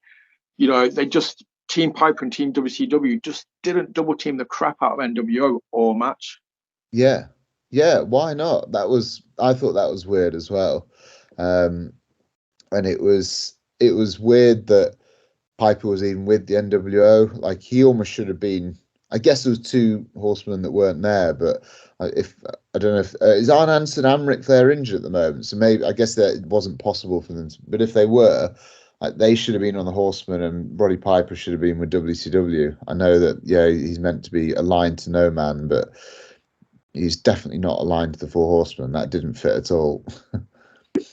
They just Team Piper and Team WCW just didn't double team the crap out of NWO or match. Yeah, yeah. Why not? I thought that was weird as well. And it was weird that Piper was even with the NWO. Like he almost should have been. I guess there was two horsemen that weren't there, but if I don't know if is Arn Hansen and Amric there injured at the moment, so maybe I guess that it wasn't possible for them. But if they were, they should have been on the Horsemen, and Roddy Piper should have been with WCW. I know that he's meant to be aligned to No Man, but he's definitely not aligned to the Four Horsemen. That didn't fit at all.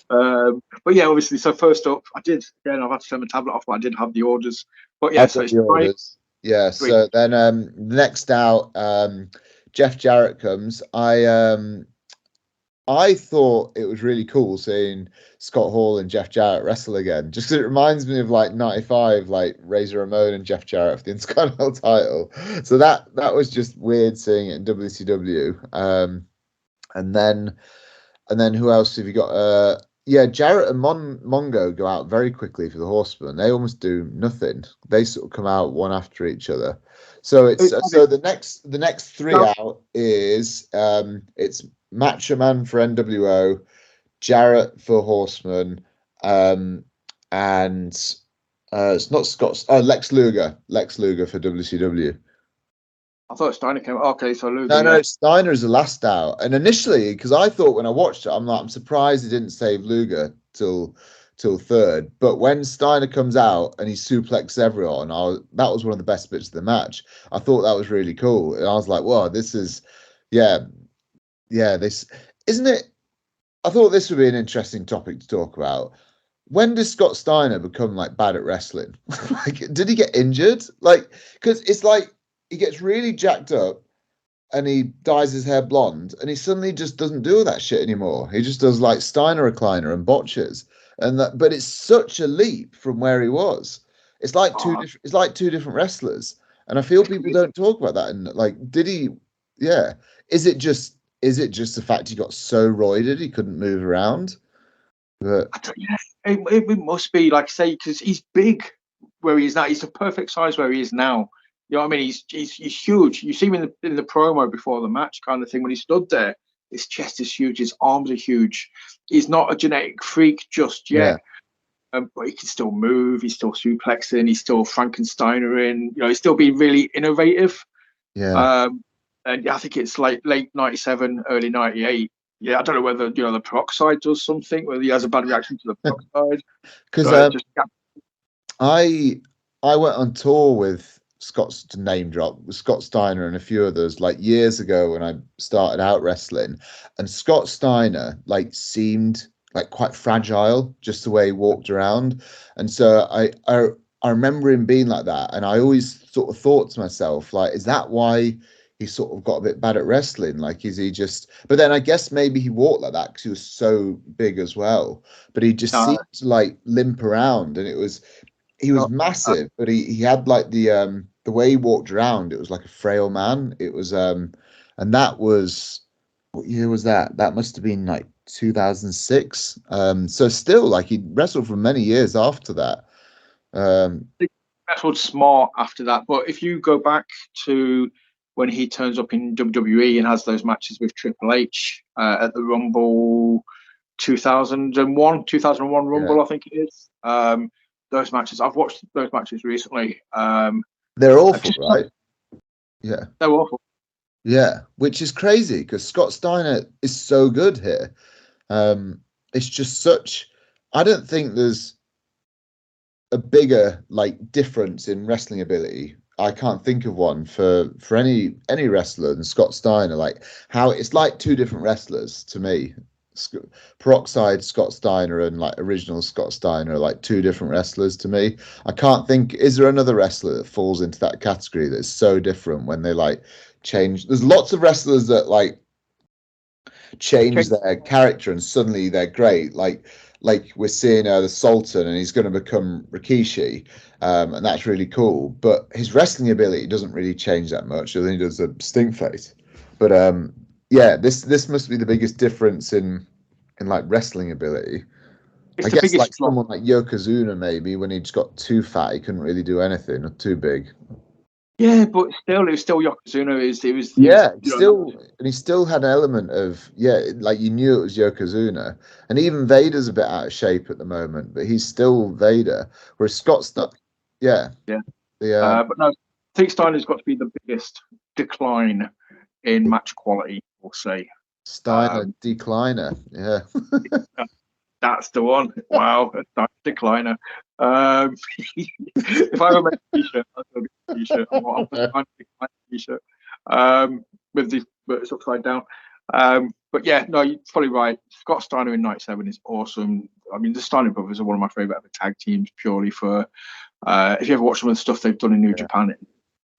But yeah, obviously. So first up, I've had to turn my tablet off, but I did have the orders. But yeah, I've so got it's the orders. Yeah. three. So then next out, Jeff Jarrett comes. I thought it was really cool seeing Scott Hall and Jeff Jarrett wrestle again. Just 'cause it reminds me of like '95, like Razor Ramon and Jeff Jarrett for the Intercontinental title. So that was just weird seeing it in WCW. And then who else have you got? Jarrett and Mongo go out very quickly for the Horsemen. They almost do nothing. They sort of come out one after each other. So the next three out is it's Macho Man for NWO, Jarrett for Horseman, and it's not Scott. Lex Luger for WCW. I thought Steiner came. Okay, so Luger. No, Steiner is the last out. And initially, because I thought when I watched it, I'm surprised he didn't save Luger till third. But when Steiner comes out and he suplexes everyone, that was one of the best bits of the match. I thought that was really cool, and I was like, "Wow, this is, this isn't it." I thought this would be an interesting topic to talk about. When does Scott Steiner become like bad at wrestling? Like, did he get injured? Like, because it's like he gets really jacked up and he dyes his hair blonde and he suddenly just doesn't do that shit anymore. He just does like Steiner recliner and botches. But it's such a leap from where he was. It's like two different wrestlers. And I feel people don't talk about that. And like, did he? Yeah. Is it just the fact he got so roided he couldn't move around? But it must be like say because he's big where he is now. He's the perfect size where he is now. You know what I mean? He's huge. You see him in the promo before the match kind of thing when he stood there. His chest is huge. His arms are huge. He's not a genetic freak just yet. But he can still move. He's still suplexing. He's still Frankensteinering. He's still being really innovative. Yeah. And I think it's like late '97, early '98. Yeah, I don't know whether the peroxide does something, whether he has a bad reaction to the peroxide. Because I went on tour with Scott's to name drop, Scott Steiner and a few others like years ago when I started out wrestling, and Scott Steiner like seemed like quite fragile just the way he walked around, and so I remember him being like that, and I always sort of thought to myself like, is that why he sort of got a bit bad at wrestling? Like, is he just? But then I guess maybe he walked like that because he was so big as well. But he just seemed to like limp around, and he was massive, but he had like the way he walked around, it was like a frail man. It was and that was, what year was that? That must have been like 2006. So still like he wrestled for many years after that. He wrestled smart after that, but if you go back to when he turns up in WWE and has those matches with Triple H at the Rumble 2001 Rumble, I think it is. Those matches, I've watched those matches recently. They're awful, right? Yeah, they're awful. Yeah, which is crazy because Scott Steiner is so good here. It's just such. I don't think there's a bigger like difference in wrestling ability. I can't think of one for any wrestler than Scott Steiner. Like how it's like two different wrestlers to me. Peroxide Scott Steiner and like original Scott Steiner are like two different wrestlers to me. I can't think. Is there another wrestler that falls into that category that's so different when they like change? There's lots of wrestlers that like change their character and suddenly they're great. Like we're seeing the Sultan and he's going to become Rikishi, and that's really cool. But his wrestling ability doesn't really change that much. Other than he does a stink face. But yeah, this must be the biggest difference in like wrestling ability. It's I the guess like biggest someone like Yokozuna maybe when he just got too fat he couldn't really do anything or too big. Yeah, but still, it was still Yokozuna. He still had an element of like you knew it was Yokozuna, and even Vader's a bit out of shape at the moment, but he's still Vader. Whereas Scott's not. Yeah, but no, I think Steiner's got to be the biggest decline in match quality. We'll say Steiner decliner. Yeah. That's the one. Wow, that's decliner. If I ever make a t-shirt, I'll do a t-shirt. I'll put a t-shirt with it's upside down. But yeah, no, you're probably right. Scott Steiner in '97 is awesome. I mean, the Steiner brothers are one of my favorite ever tag teams, purely for if you ever watch some of the stuff they've done in New Japan, it's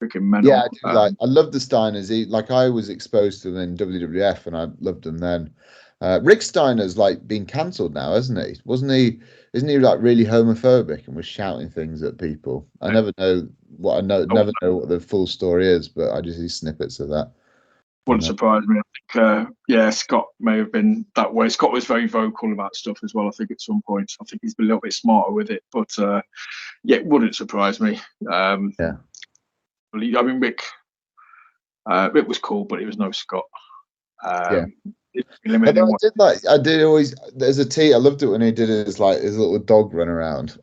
freaking mental. Yeah, I love the Steiners. Like I was exposed to them in WWF, and I loved them then. Rick Steiner's like been cancelled now, hasn't he? Wasn't he? Isn't he like really homophobic and was shouting things at people? I never know what never know what the full story is, but I just see snippets of that. Wouldn't surprise me. I think Scott may have been that way. Scott was very vocal about stuff as well. I think at some point, I think he's been a little bit smarter with it, but it wouldn't surprise me. I mean, Rick was cool, but he was no Scott. I did always. There's a T. I loved it when he did his little dog run around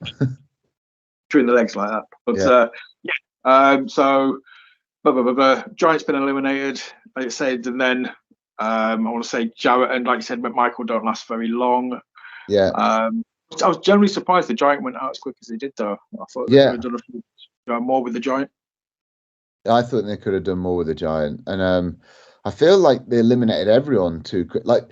between the legs like that. But so Giant's been eliminated, like I said, and then I want to say Jarrett and like you said, McMichael don't last very long. Yeah. I was generally surprised the Giant went out as quick as he did, though. I thought they could have done a few more with the Giant. I thought they could have done more with the Giant, and I feel like they eliminated everyone too quick. Like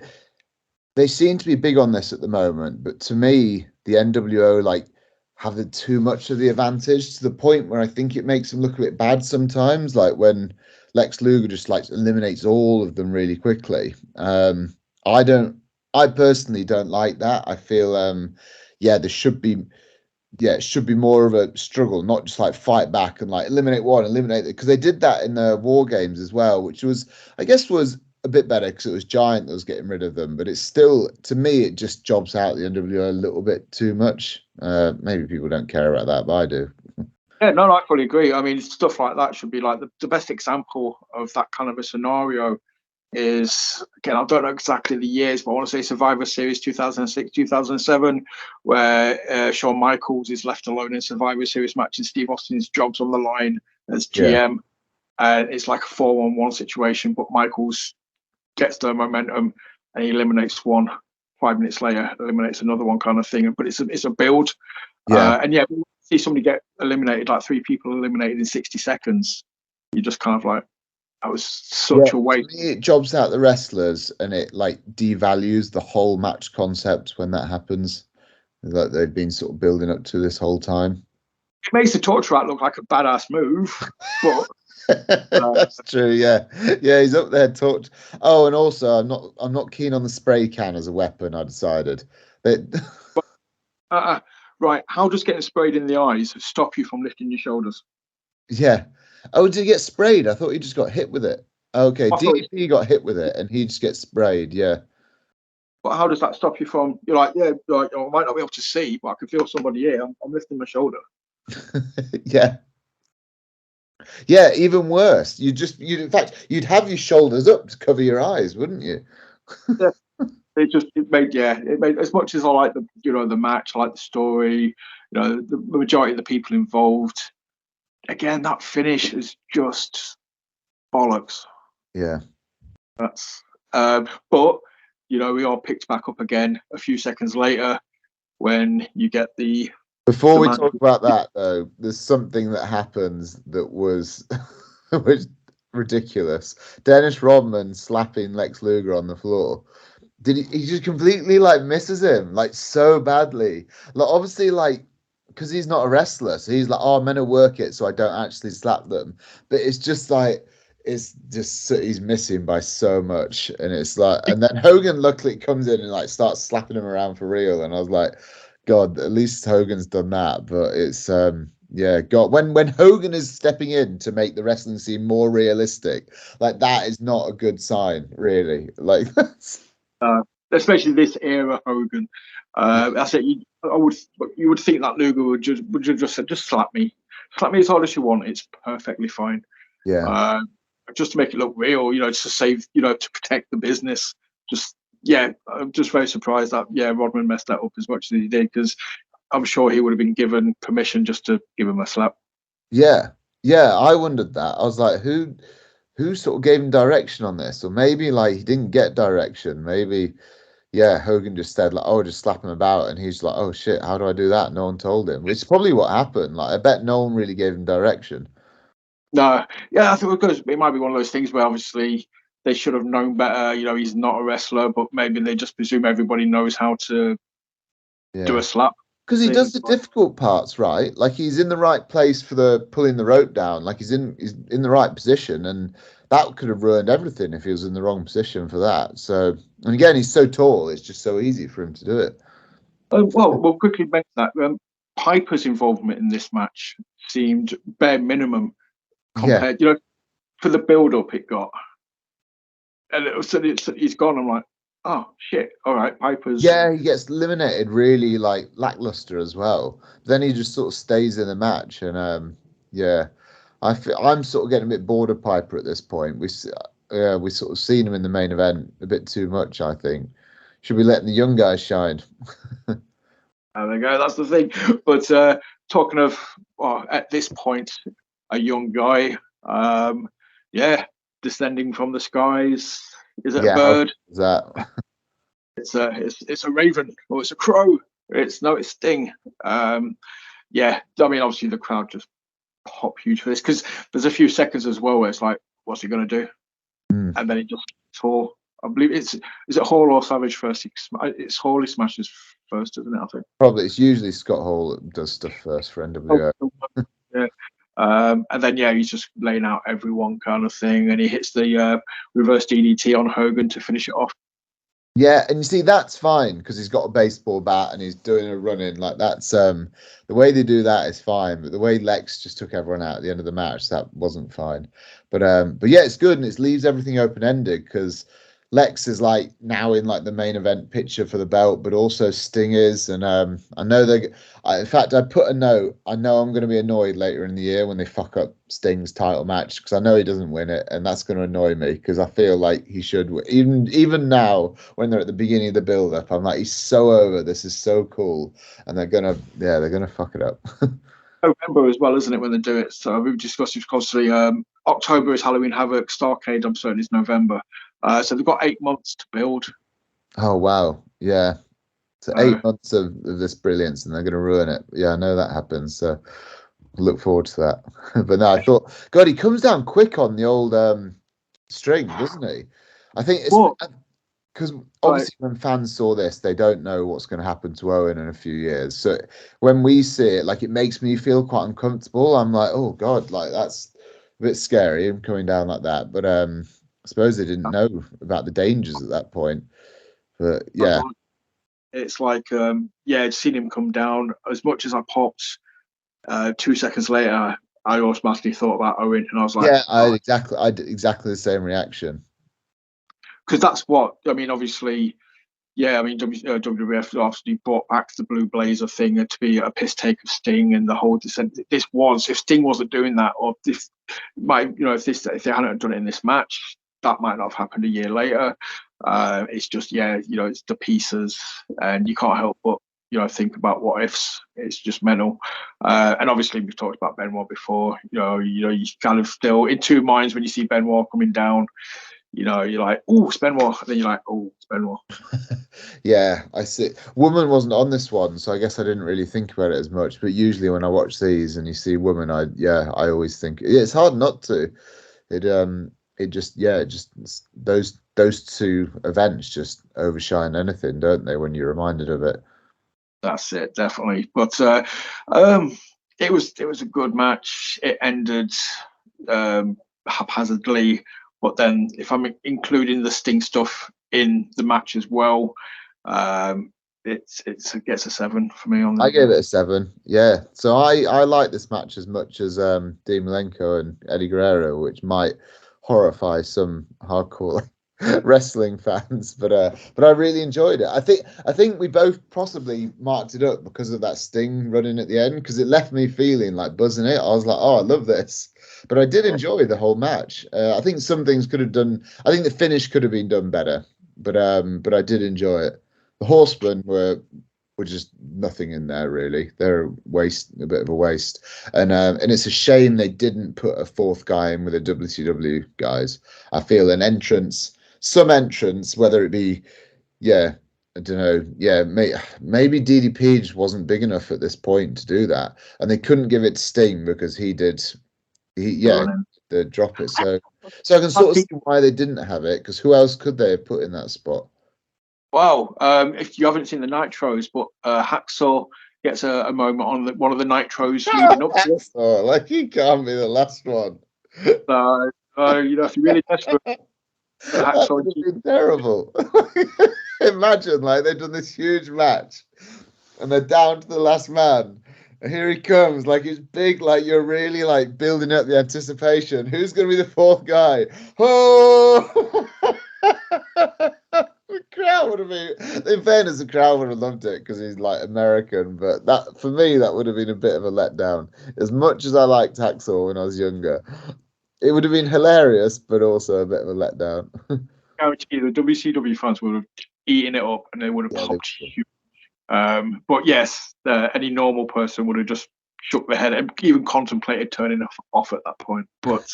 they seem to be big on this at the moment, but to me, the NWO like have too much of the advantage to the point where I think it makes them look a bit bad sometimes. Like when Lex Luger just like eliminates all of them really quickly. I personally don't like that. I feel there should be. Yeah, it should be more of a struggle, not just like fight back and like eliminate one, eliminate it. Because they did that in the War Games as well, which was a bit better because it was Giant that was getting rid of them. But it's still, to me, it just jobs out the NWO a little bit too much. Maybe people don't care about that, but I do. Yeah, no, I fully agree. I mean, stuff like that should be like the best example of that kind of a scenario is, again, I don't know exactly the years, but I want to say Survivor Series 2006, 2007, where Shawn Michaels is left alone in Survivor Series match and Steve Austin's job's on the line as GM. It's like a 4-on-1 situation, but Michaels gets the momentum and he eliminates one. 5 minutes later, eliminates another one kind of thing. But it's a build. see somebody get eliminated, like 3 people eliminated in 60 seconds, you're just kind of like, that was such a waste. To me, it jobs out the wrestlers and it like devalues the whole match concept when that happens. Like they've been sort of building up to this whole time. It makes the torture rack look like a badass move, but that's true. Yeah, he's up there torch. Oh, and also, I'm not keen on the spray can as a weapon. I decided that. Right, how does getting sprayed in the eyes stop you from lifting your shoulders? Yeah. Oh, did he get sprayed? I thought he just got hit with it. Okay, DDP got hit with it, and he just gets sprayed. Yeah. But how does that stop you from? You're like, yeah, like, I might not be able to see, but I can feel somebody here. I'm lifting my shoulder. Yeah. Yeah, even worse. In fact, you'd have your shoulders up to cover your eyes, wouldn't you? Yeah. It made as much as I like the match, I like the story, the majority of the people involved. Again, that finish is just bollocks. Yeah. That's but we all picked back up again a few seconds later when you get the. Before we talk about that, though, there's something that happens that was ridiculous. Dennis Rodman slapping Lex Luger on the floor. He just completely like misses him like so badly. Like obviously like because he's not a wrestler, so he's like, oh, I'm gonna work it so I don't actually slap them. But it's just like he's missing by so much, and it's like, and then Hogan luckily comes in and like starts slapping him around for real, and I was like, God, at least Hogan's done that. But it's God, when Hogan is stepping in to make the wrestling scene more realistic, like that is not a good sign, really. Like especially this era Hogan. I said you would think that Luger would just say, just slap me as hard as you want. It's perfectly fine. Yeah. Just to make it look real, to save, to protect the business. I'm just very surprised that Rodman messed that up as much as he did, because I'm sure he would have been given permission just to give him a slap. Yeah, I wondered that. I was like, who sort of gave him direction on this? Or maybe like he didn't get direction. Maybe, Hogan just said like, oh, just slap him about, and he's like, oh shit, how do I do that? No one told him, which is probably what happened. Like, I bet no one really gave him direction. No, I think because it might be one of those things where obviously they should have known better. He's not a wrestler, but maybe they just presume everybody knows how to do a slap. Because he does the difficult parts, right? Like he's in the right place for the pulling the rope down. Like he's in the right position, and that could have ruined everything if he was in the wrong position for that. So, and again, he's so tall; it's just so easy for him to do it. We'll quickly mention that Piper's involvement in this match seemed bare minimum compared, for the build-up it got, and he's gone. I'm like, oh shit! All right, Piper's. Yeah, he gets eliminated really like lackluster as well. Then he just sort of stays in the match, and I'm sort of getting a bit bored of Piper at this point. We sort of seen him in the main event a bit too much. I think should be letting the young guys shine. There we go. That's the thing. But talking of at this point, a young guy, descending from the skies. Is it a bird? Is that? It's a raven, or it's a crow. It's Sting. I mean, obviously the crowd just pop huge for this, because there's a few seconds as well where it's like, what's he going to do? And then it just tore. I believe is it Hall or Savage first? It's Hall he smashes first, isn't it? I think probably it's usually Scott Hall that does stuff first for NWO. Yeah. And then he's just laying out everyone kind of thing, and he hits the reverse DDT on Hogan to finish it off. Yeah, and you see that's fine because he's got a baseball bat and he's doing a run in like that's the way they do that is fine, but the way Lex just took everyone out at the end of the match, that wasn't fine. But it's good, and it leaves everything open ended because Lex is like now in like the main event picture for the belt, but also Sting is, and I know in fact I put a note. I know I'm going to be annoyed later in the year when they fuck up Sting's title match, because I know he doesn't win it, and that's going to annoy me because I feel like he should win. Even now when they're at the beginning of the build up, I'm like, he's so over. This is so cool, and they're gonna fuck it up. November as well, isn't it, when they do it? So we've discussed it constantly. October is Halloween Havoc. Starrcade, I'm certain, is November. So they've got 8 months to build. Oh wow, yeah. So 8 months of this brilliance, and they're going to ruin it. Yeah, I know that happens. So look forward to that. But no, I thought, God, he comes down quick on the old string, doesn't he? I think it's because obviously when fans saw this, they don't know what's going to happen to Owen in a few years. So when we see it, like, it makes me feel quite uncomfortable. I'm like, oh God, like that's a bit scary, him coming down like that. But I suppose they didn't know about the dangers at that point. But yeah. It's like, seeing him come down, as much as I popped 2 seconds later, I automatically thought about Owen, and I was like, yeah, I did exactly the same reaction. Because that's what, I mean, obviously, WWF obviously brought back the Blue Blazer thing to be a piss take of Sting and the whole descent. If Sting wasn't doing that, or if they hadn't done it in this match, that might not have happened a year later. It's just, it's the pieces, and you can't help but think about what ifs. It's just mental. And obviously we've talked about Benoit before. You kind of still in two minds when you see Benoit coming down. You're like, oh, it's Benoit. And then you're like, oh, it's Benoit. Yeah, I see. Woman wasn't on this one, so I guess I didn't really think about it as much. But usually when I watch these and you see Woman, I always think it's hard not to. It just those two events just overshine anything, don't they? When you're reminded of it. That's it, definitely. But it was a good match. It ended haphazardly. But then, if I'm including the Sting stuff in the match as well, it gets a 7 for me on. I gave it a 7. Yeah, so I like this match as much as Dean Malenko and Eddie Guerrero, which might horrify some hardcore wrestling fans, but I really enjoyed it. I think we both possibly marked it up because of that Sting running at the end, because it left me feeling like buzzing it. I was like, oh, I love this. But I did enjoy the whole match. I think some things could have done. I think the finish could have been done better, but I did enjoy it. The Horsemen were just nothing in there really. They're a bit of a waste, and it's a shame they didn't put a fourth guy in with the WCW guys. I feel some entrance, whether it be, I don't know, maybe DDP just wasn't big enough at this point to do that, and they couldn't give it to Sting because the drop it. So I can sort of see why they didn't have it, because who else could they have put in that spot? Well, if you haven't seen the Nitros, but Hacksaw gets a moment on one of the Nitros leading up to it. Like, he can't be the last one. If you're really desperate. That would have been terrible. Imagine, like, they've done this huge match and they're down to the last man. And here he comes, like, it's big, like, you're really, like, building up the anticipation. Who's going to be the fourth guy? Oh! The crowd would have been, in fairness, the crowd would have loved it because he's, like, American. But that, for me, that would have been a bit of a letdown. As much as I liked Hacksaw when I was younger, it would have been hilarious, but also a bit of a letdown. Guarantee the WCW fans would have eaten it up and they would have popped huge. But yes, any normal person would have just shook their head and even contemplated turning off at that point. But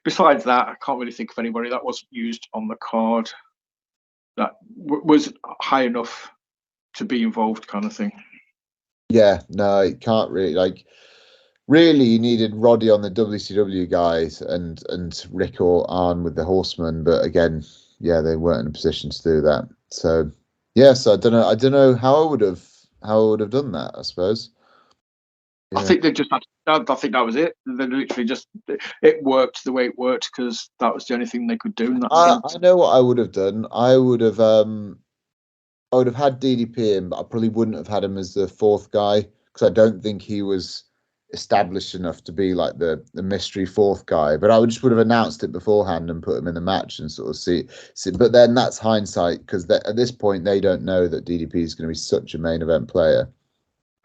besides that, I can't really think of anybody that wasn't used on the card that was high enough to be involved, kind of thing. Yeah, no, it can't really, like, really, you needed Roddy on the WCW guys and Rick or Arn with the Horsemen, but again, they weren't in a position to do that. So I don't know how I would have done that, I suppose. Yeah. I think they just I think that was it. They literally just, it worked the way it worked because that was the only thing they could do. I know what I would have done. I would have had DDP in, but I probably wouldn't have had him as the fourth guy because I don't think he was established enough to be like the mystery fourth guy. But I would have announced it beforehand and put him in the match and sort of see. But then that's hindsight, because at this point they don't know that DDP is going to be such a main event player.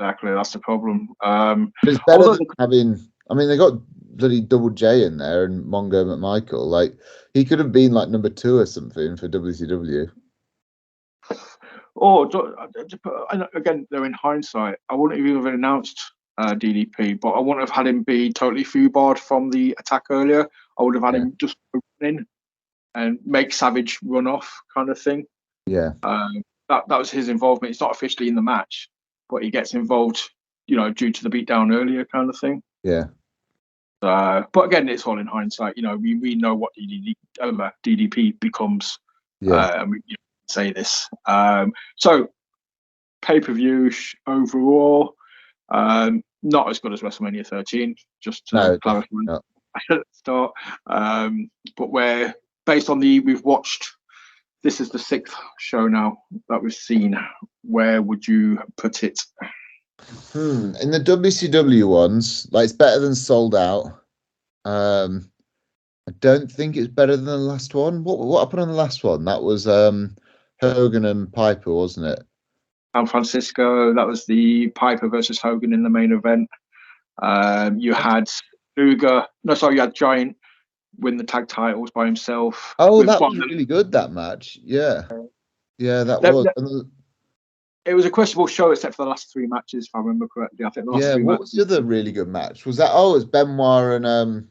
Exactly, that's the problem. But it's better than having. I mean, they got bloody Double J in there and Mongo McMichael. Like, he could have been like number 2 or something for WCW. Or again, though, in hindsight, I wouldn't even have announced DDP, but I wouldn't have had him be totally foobarred from the attack earlier. I would have had him just run in and make Savage run off, kind of thing. Yeah. that was his involvement. It's not officially in the match, but he gets involved, due to the beatdown earlier kind of thing. Yeah. But again, it's all in hindsight. We know what DDP becomes. Yeah. We say this. So pay-per-view overall, not as good as WrestleMania 13. Just to clarify at the start. But we're based on we've watched. This is the 6th show now that we've seen. Where would you put it? In the WCW ones, like, it's better than Sold Out. I don't think it's better than the last one. What happened on the last one? That was Hogan and Piper, wasn't it? San Francisco. That was the Piper versus Hogan in the main event. You had Luger. No, sorry, you had Giant win the tag titles by himself. Oh, that was really good, that match. Yeah, that was. It was a questionable show except for the last 3 matches, if I remember correctly. I think the last 3 what was the other really good match? Was that? Oh, it was Benoit and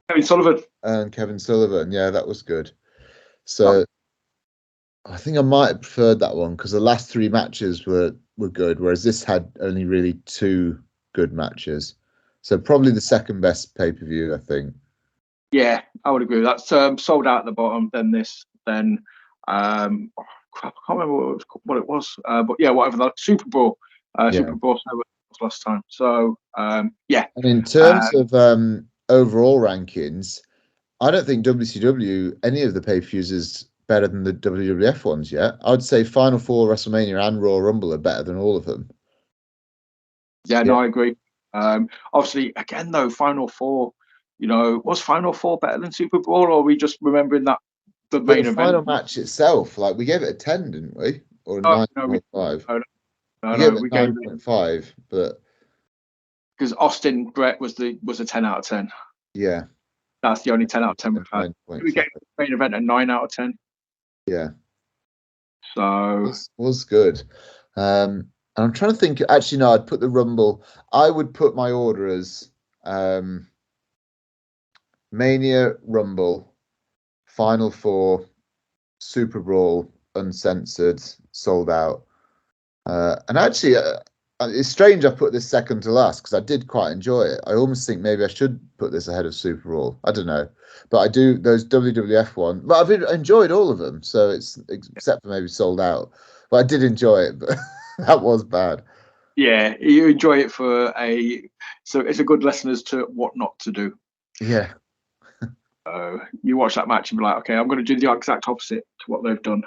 Kevin Sullivan. And Kevin Sullivan. Yeah, that was good. So I think I might have preferred that one because the last 3 matches were good, whereas this had only really 2 good matches. So probably the second best pay-per-view, I think. Yeah, I would agree with that. Sold Out at the bottom, then this, then crap, I can't remember what it was. But yeah, whatever, the Super Bowl. Super Bowl was last time. So yeah. And in terms of overall rankings, I don't think WCW, any of the pay-per-views, is better than the WWF ones yet. I'd say Final Four, WrestleMania, and Royal Rumble are better than all of them. Yeah, no, I agree. Obviously, again though, Final Four, was Final Four better than Super Bowl, or are we just remembering that the main event? Final match itself, like, we gave it a 10, didn't we? Or a 9.5? No, we gave it 9.5, but because Austin Brett was a 10 out of 10. Yeah. That's the only 10 out of 10 we've had. We gave the main event a 9 out of 10. Yeah. So it was good. And I'm trying to think. Actually, no, I'd put the Rumble. I would put my order as Mania, Rumble, Final Four, Super Brawl, Uncensored, Sold Out. And actually, it's strange I put this second to last because I did quite enjoy it. I almost think maybe I should put this ahead of Super Brawl. I don't know. But I do those WWF ones. But I've enjoyed all of them. So it's except for maybe Sold Out. But I did enjoy it. But that was bad. Yeah, you enjoy it so it's a good lesson as to what not to do. Yeah. You watch that match and be like, okay, I'm going to do the exact opposite to what they've done.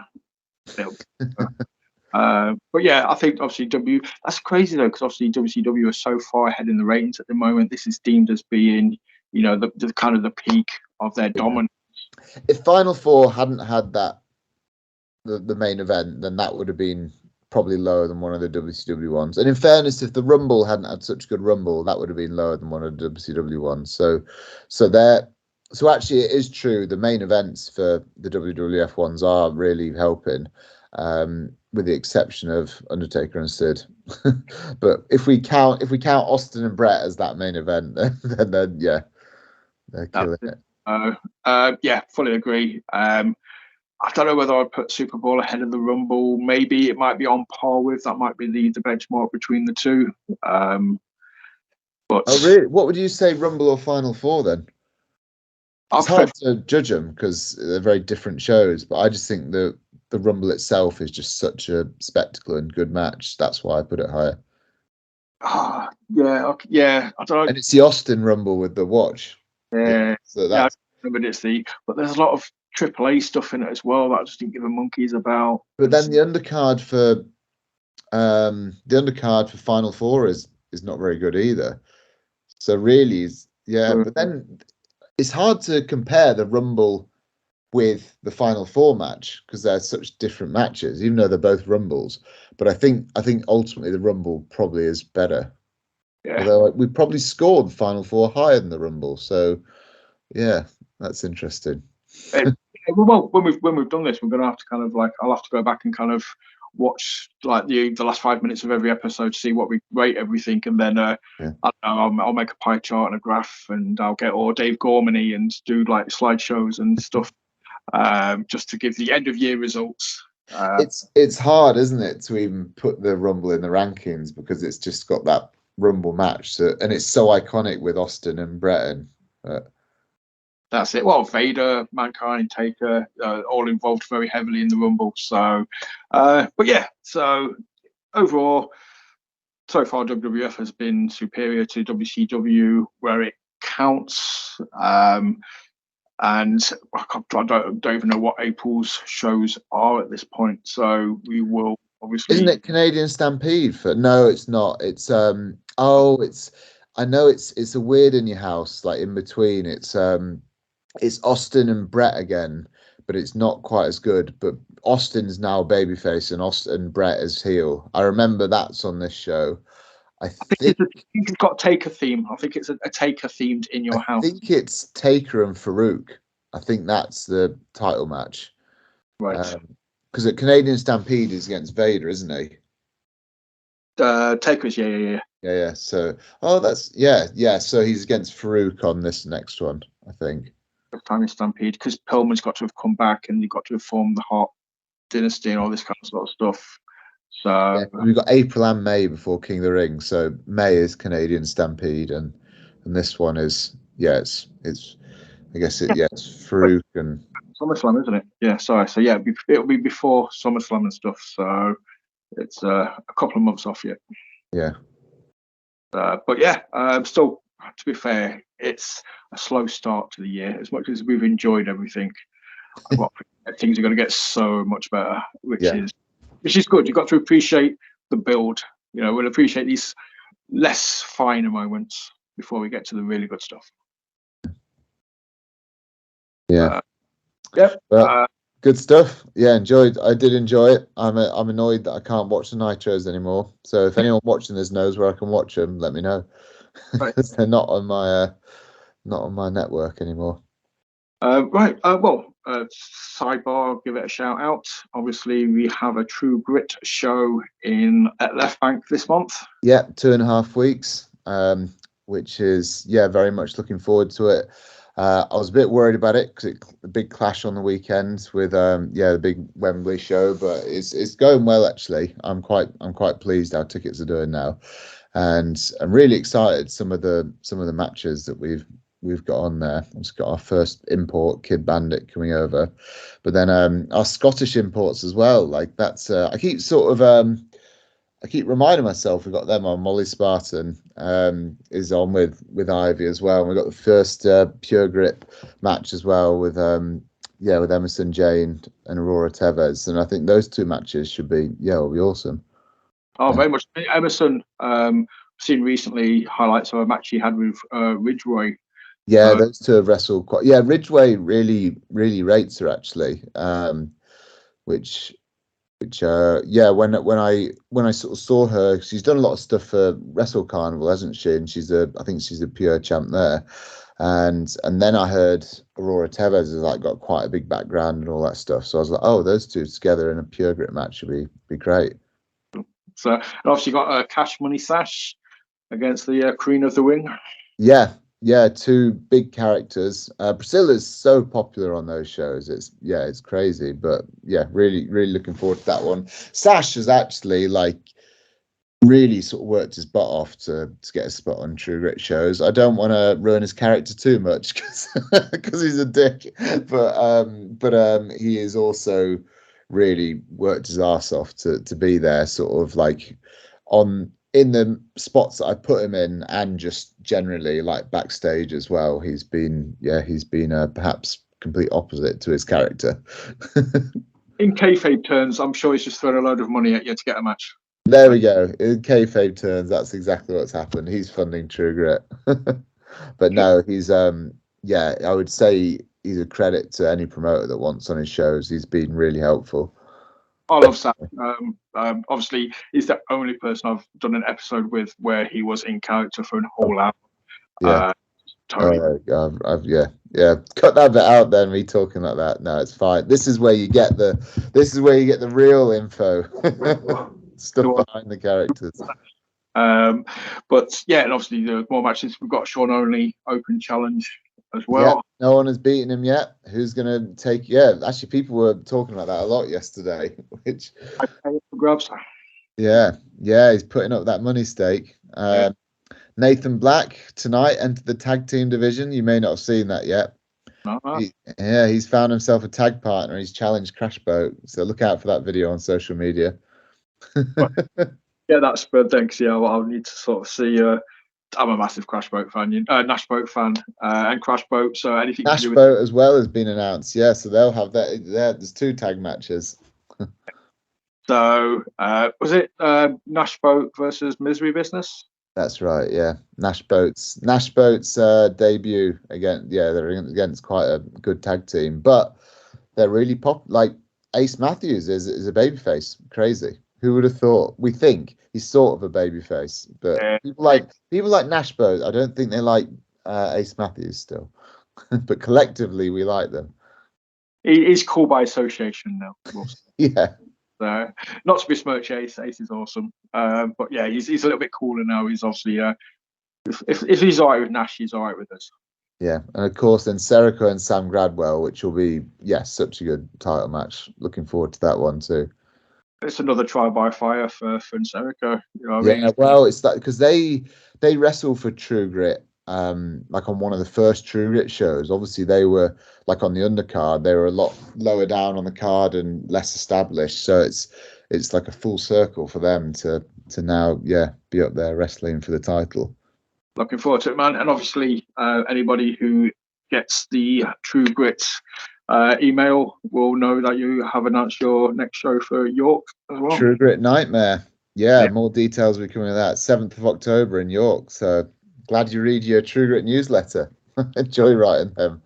But yeah, I think obviously that's crazy though, because obviously WCW are so far ahead in the ratings at the moment. This is deemed as being, the kind of the peak of their dominance. If Final Four hadn't had the main event, then that would have been probably lower than one of the WCW ones. And in fairness, if the Rumble hadn't had such good Rumble, that would have been lower than one of the WCW ones. So actually, it is true. The main events for the WWF ones are really helping. With the exception of Undertaker and Sid. But if we count Austin and Brett as that main event, then yeah, they're killing it. Yeah, fully agree. I don't know whether I'd put Super Bowl ahead of the Rumble. Maybe it might be on par with. That might be the benchmark between the two. But really, what would you say, Rumble or Final Four then? It's hard to judge them because they're very different shows. But I just think the Rumble itself is just such a spectacle and good match. That's why I put it higher. Yeah. I don't know. And it's the Austin Rumble with the watch. Yeah. So that's. But there's a lot of AAA stuff in it as well that I just didn't give a monkeys about. But then the undercard for Final Four is not very good either. So really, but then it's hard to compare the Rumble with the Final Four match because they're such different matches, even though they're both Rumbles. But I think ultimately the Rumble probably is better. Yeah. Although we probably scored the Final Four higher than the Rumble. So yeah, that's interesting. Well, when we've done this, we're going to have to kind of I'll have to go back and kind of watch the last 5 minutes of every episode to see what we rate everything, and then I don't know, I'll make a pie chart and a graph, and I'll get Dave Gormany and do slideshows and stuff. Just to give the end of year results. It's hard, isn't it, to even put the Rumble in the rankings because it's just got that Rumble match, so, and it's so iconic with Austin and Breton. That's it. Well, Vader, Mankind, Taker, all involved very heavily in the Rumble. So, but yeah. So overall, so far WWF has been superior to WCW where it counts. And I don't even know what April's shows are at this point. So we will obviously. Isn't it Canadian Stampede? No, it's not. It's it's. I know it's a Weird in Your House, like in between. It's Austin and Brett again, but it's not quite as good. But Austin's now babyface and Austin Brett is heel. I remember that's on this show. I think it's got Taker theme. I think it's a Taker themed In Your House. I think it's Taker and Farouk. I think that's the title match. Right. Because at Canadian Stampede is against Vader, isn't he? Taker's, yeah. So, So he's against Farouk on this next one, I think. Time Stampede, because Pillman's got to have come back and you've got to have formed the Hart Dynasty and all this kind of sort of stuff. So we've got April and May before King of the Ring. So May is Canadian Stampede, and this one is it's I guess it's Farouk and SummerSlam, isn't it? Yeah, sorry. So yeah, it'll be before SummerSlam and stuff. So it's a couple of months off yet. Yeah. But yeah, still, to be fair, it's a slow start to the year. As much as we've enjoyed everything, things are going to get so much better, which is good. You've got to appreciate the build. We'll appreciate these less finer moments before we get to the really good stuff. Yeah. Good stuff. Yeah, I did enjoy it. I'm annoyed that I can't watch the Nitros anymore. So if anyone watching this knows where I can watch them, let me know. Right. They're not on my network anymore. Right. Sidebar, give it a shout out. Obviously, we have a True Grit show at Left Bank this month. Yeah, 2.5 weeks. Which is very much looking forward to it. I was a bit worried about it because a big clash on the weekend with the big Wembley show, but it's going well actually. I'm quite pleased how tickets are doing now, and I'm really excited. Some of the matches that we've got on there. We've got our first import, Kid Bandit, coming over, but then our Scottish imports as well. Like that's I keep reminding myself we got them on. Molly Spartan is on with Ivy as well. And we got the first Pure Grit match as well with Emerson Jane and Aurora Tevez. And I think those two matches should be will be awesome. Oh, very much. Emerson, seen recently highlights of a match he had with Ridgeway. Yeah, those two have wrestled quite. Yeah, Ridgeway really rates her actually, which when I sort of saw her, she's done a lot of stuff for Wrestle Carnival, hasn't she? And I think she's a pure champ there. And then I heard Aurora Tevez has got quite a big background and all that stuff. So I was like, oh, those two together in a pure grit match would be great. So and obviously got a Cash Money Sash against the Queen of the Ring. Yeah, two big characters. Priscilla's so popular on those shows. It's crazy, but really looking forward to that one. Sash has actually really sort of worked his butt off to get a spot on True Grit shows. I don't want to ruin his character too much because he's a dick, but he is also really worked his ass off to be there, sort of in the spots that I put him in, and just generally backstage as well. He's been perhaps complete opposite to his character. In kayfabe terms, I'm sure he's just thrown a load of money at you to get a match. There we go. In kayfabe terms, that's exactly what's happened. He's funding True Grit. But no, he's I would say he's a credit to any promoter that wants on his shows. He's been really helpful. I love Sam. Obviously, he's the only person I've done an episode with where he was in character for a whole hour. Yeah. Totally. Cut that bit out then, me talking like that. No, it's fine. This is where you get the real info. Stuff behind the characters. But yeah, and obviously the more matches. We've got Sean Only Open Challenge as well. Yeah, no one has beaten him yet. Who's going to take? Yeah, actually, people were talking about that a lot yesterday. Which, I pay for grabs. yeah, he's putting up that money stake. Yeah. Nathan Black tonight entered the tag team division. You may not have seen that yet. He's found himself a tag partner. He's challenged Crash Boat, so look out for that video on social media. Yeah, that's good. Thanks. Yeah, well, I'll need to sort of see. I'm a massive Crash Boat fan, Nash Boat fan, and Crash Boat. So anything Nash to do with Boat as well has been announced. Yeah, so they'll have that. There's 2 tag matches. So was it Nash Boat versus Misery Business? That's right. Yeah, Nash Boat's debut again. Yeah, they're against quite a good tag team, but they're really like Ace Matthews is a babyface. Crazy. Who would have thought? We think he's sort of a babyface, but people like Nash Boat. I don't think they like Ace Matthews still, but collectively we like them. He's cool by association now. Yeah. So, not to besmirch Ace. Ace is awesome, but yeah, he's a little bit cooler now. He's obviously if he's all right with Nash, he's all right with us. Yeah, and of course then Serica and Sam Gradwell, which will be such a good title match. Looking forward to that one too. It's another trial by fire for Serica. You know what I mean? Well, it's that because they wrestle for True Grit. Like on one of the first True Grit shows, obviously they were like on the undercard. They were a lot lower down on the card and less established. So it's like a full circle for them to now be up there wrestling for the title. Looking forward to it, man. And obviously, anybody who gets the True Grit email will know that you have announced your next show for York as well. True Grit Nightmare. Yeah, more details will be coming of that. 7th of October in York. So glad you read your True Grit newsletter. Enjoy writing them.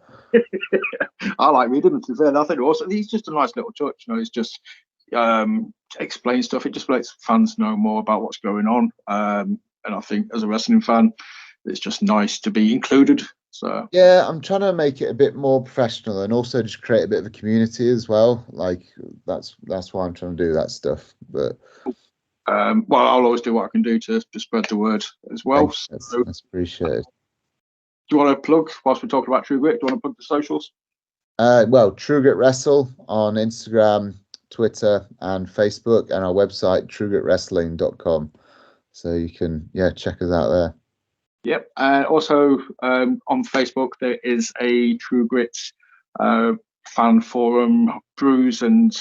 I like reading them, to be fair. I think also he's just a nice little touch. It's just explain stuff. It just lets fans know more about what's going on. And I think as a wrestling fan, it's just nice to be included. So yeah, I'm trying to make it a bit more professional and also just create a bit of a community as well. Like that's why I'm trying to do that stuff. But well, I'll always do what I can do to spread the word as well. That's appreciated. Do you want to plug whilst we're talking about True Grit? Do you want to plug the socials? Well, True Grit Wrestle on Instagram, Twitter, and Facebook, and our website truegritwrestling.com. So you can check us out there. Yep. Also on Facebook there is a True Grit fan forum, brews and.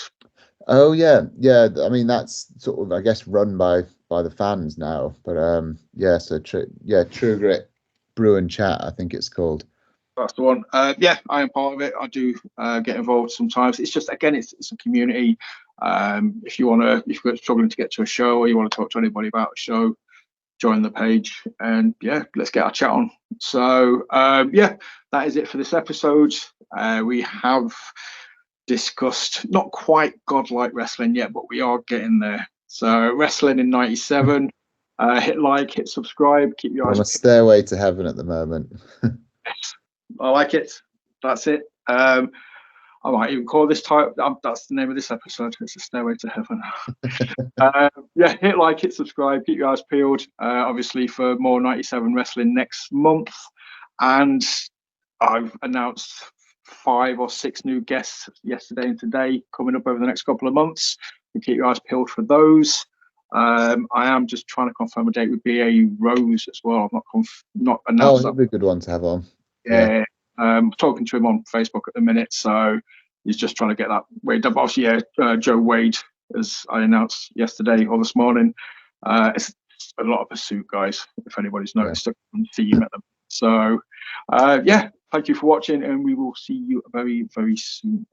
Oh yeah. I mean that's sort of I guess run by the fans now, but So True Grit Brew and Chat, I think it's called. That's the one. I am part of it. I do get involved sometimes. It's just again, it's a community. If you're struggling to get to a show or you want to talk to anybody about a show, join the page and let's get our chat on. So that is it for this episode. We have discussed not quite godlike wrestling yet, but we are getting there. So wrestling in '97. Hit like, hit subscribe, keep your eyes on a stairway to heaven at the moment. I like it. That's it. I might even call this title. That's the name of this episode. It's a stairway to heaven. Hit like, hit subscribe, keep your eyes peeled. Obviously for more '97 wrestling next month, and I've announced 5 or 6 new guests yesterday and today coming up over the next couple of months. You keep your eyes peeled for those. I am just trying to confirm a date with B.A. Rose as well. I'm not announced. That'd be a good one to have on. Yeah. Talking to him on Facebook at the minute, so he's just trying to get that weighed up. Obviously, Joe Wade, as I announced yesterday or this morning, it's a lot of pursuit, guys. If anybody's noticed, I can see you met them. So, thank you for watching, and we will see you very, very soon.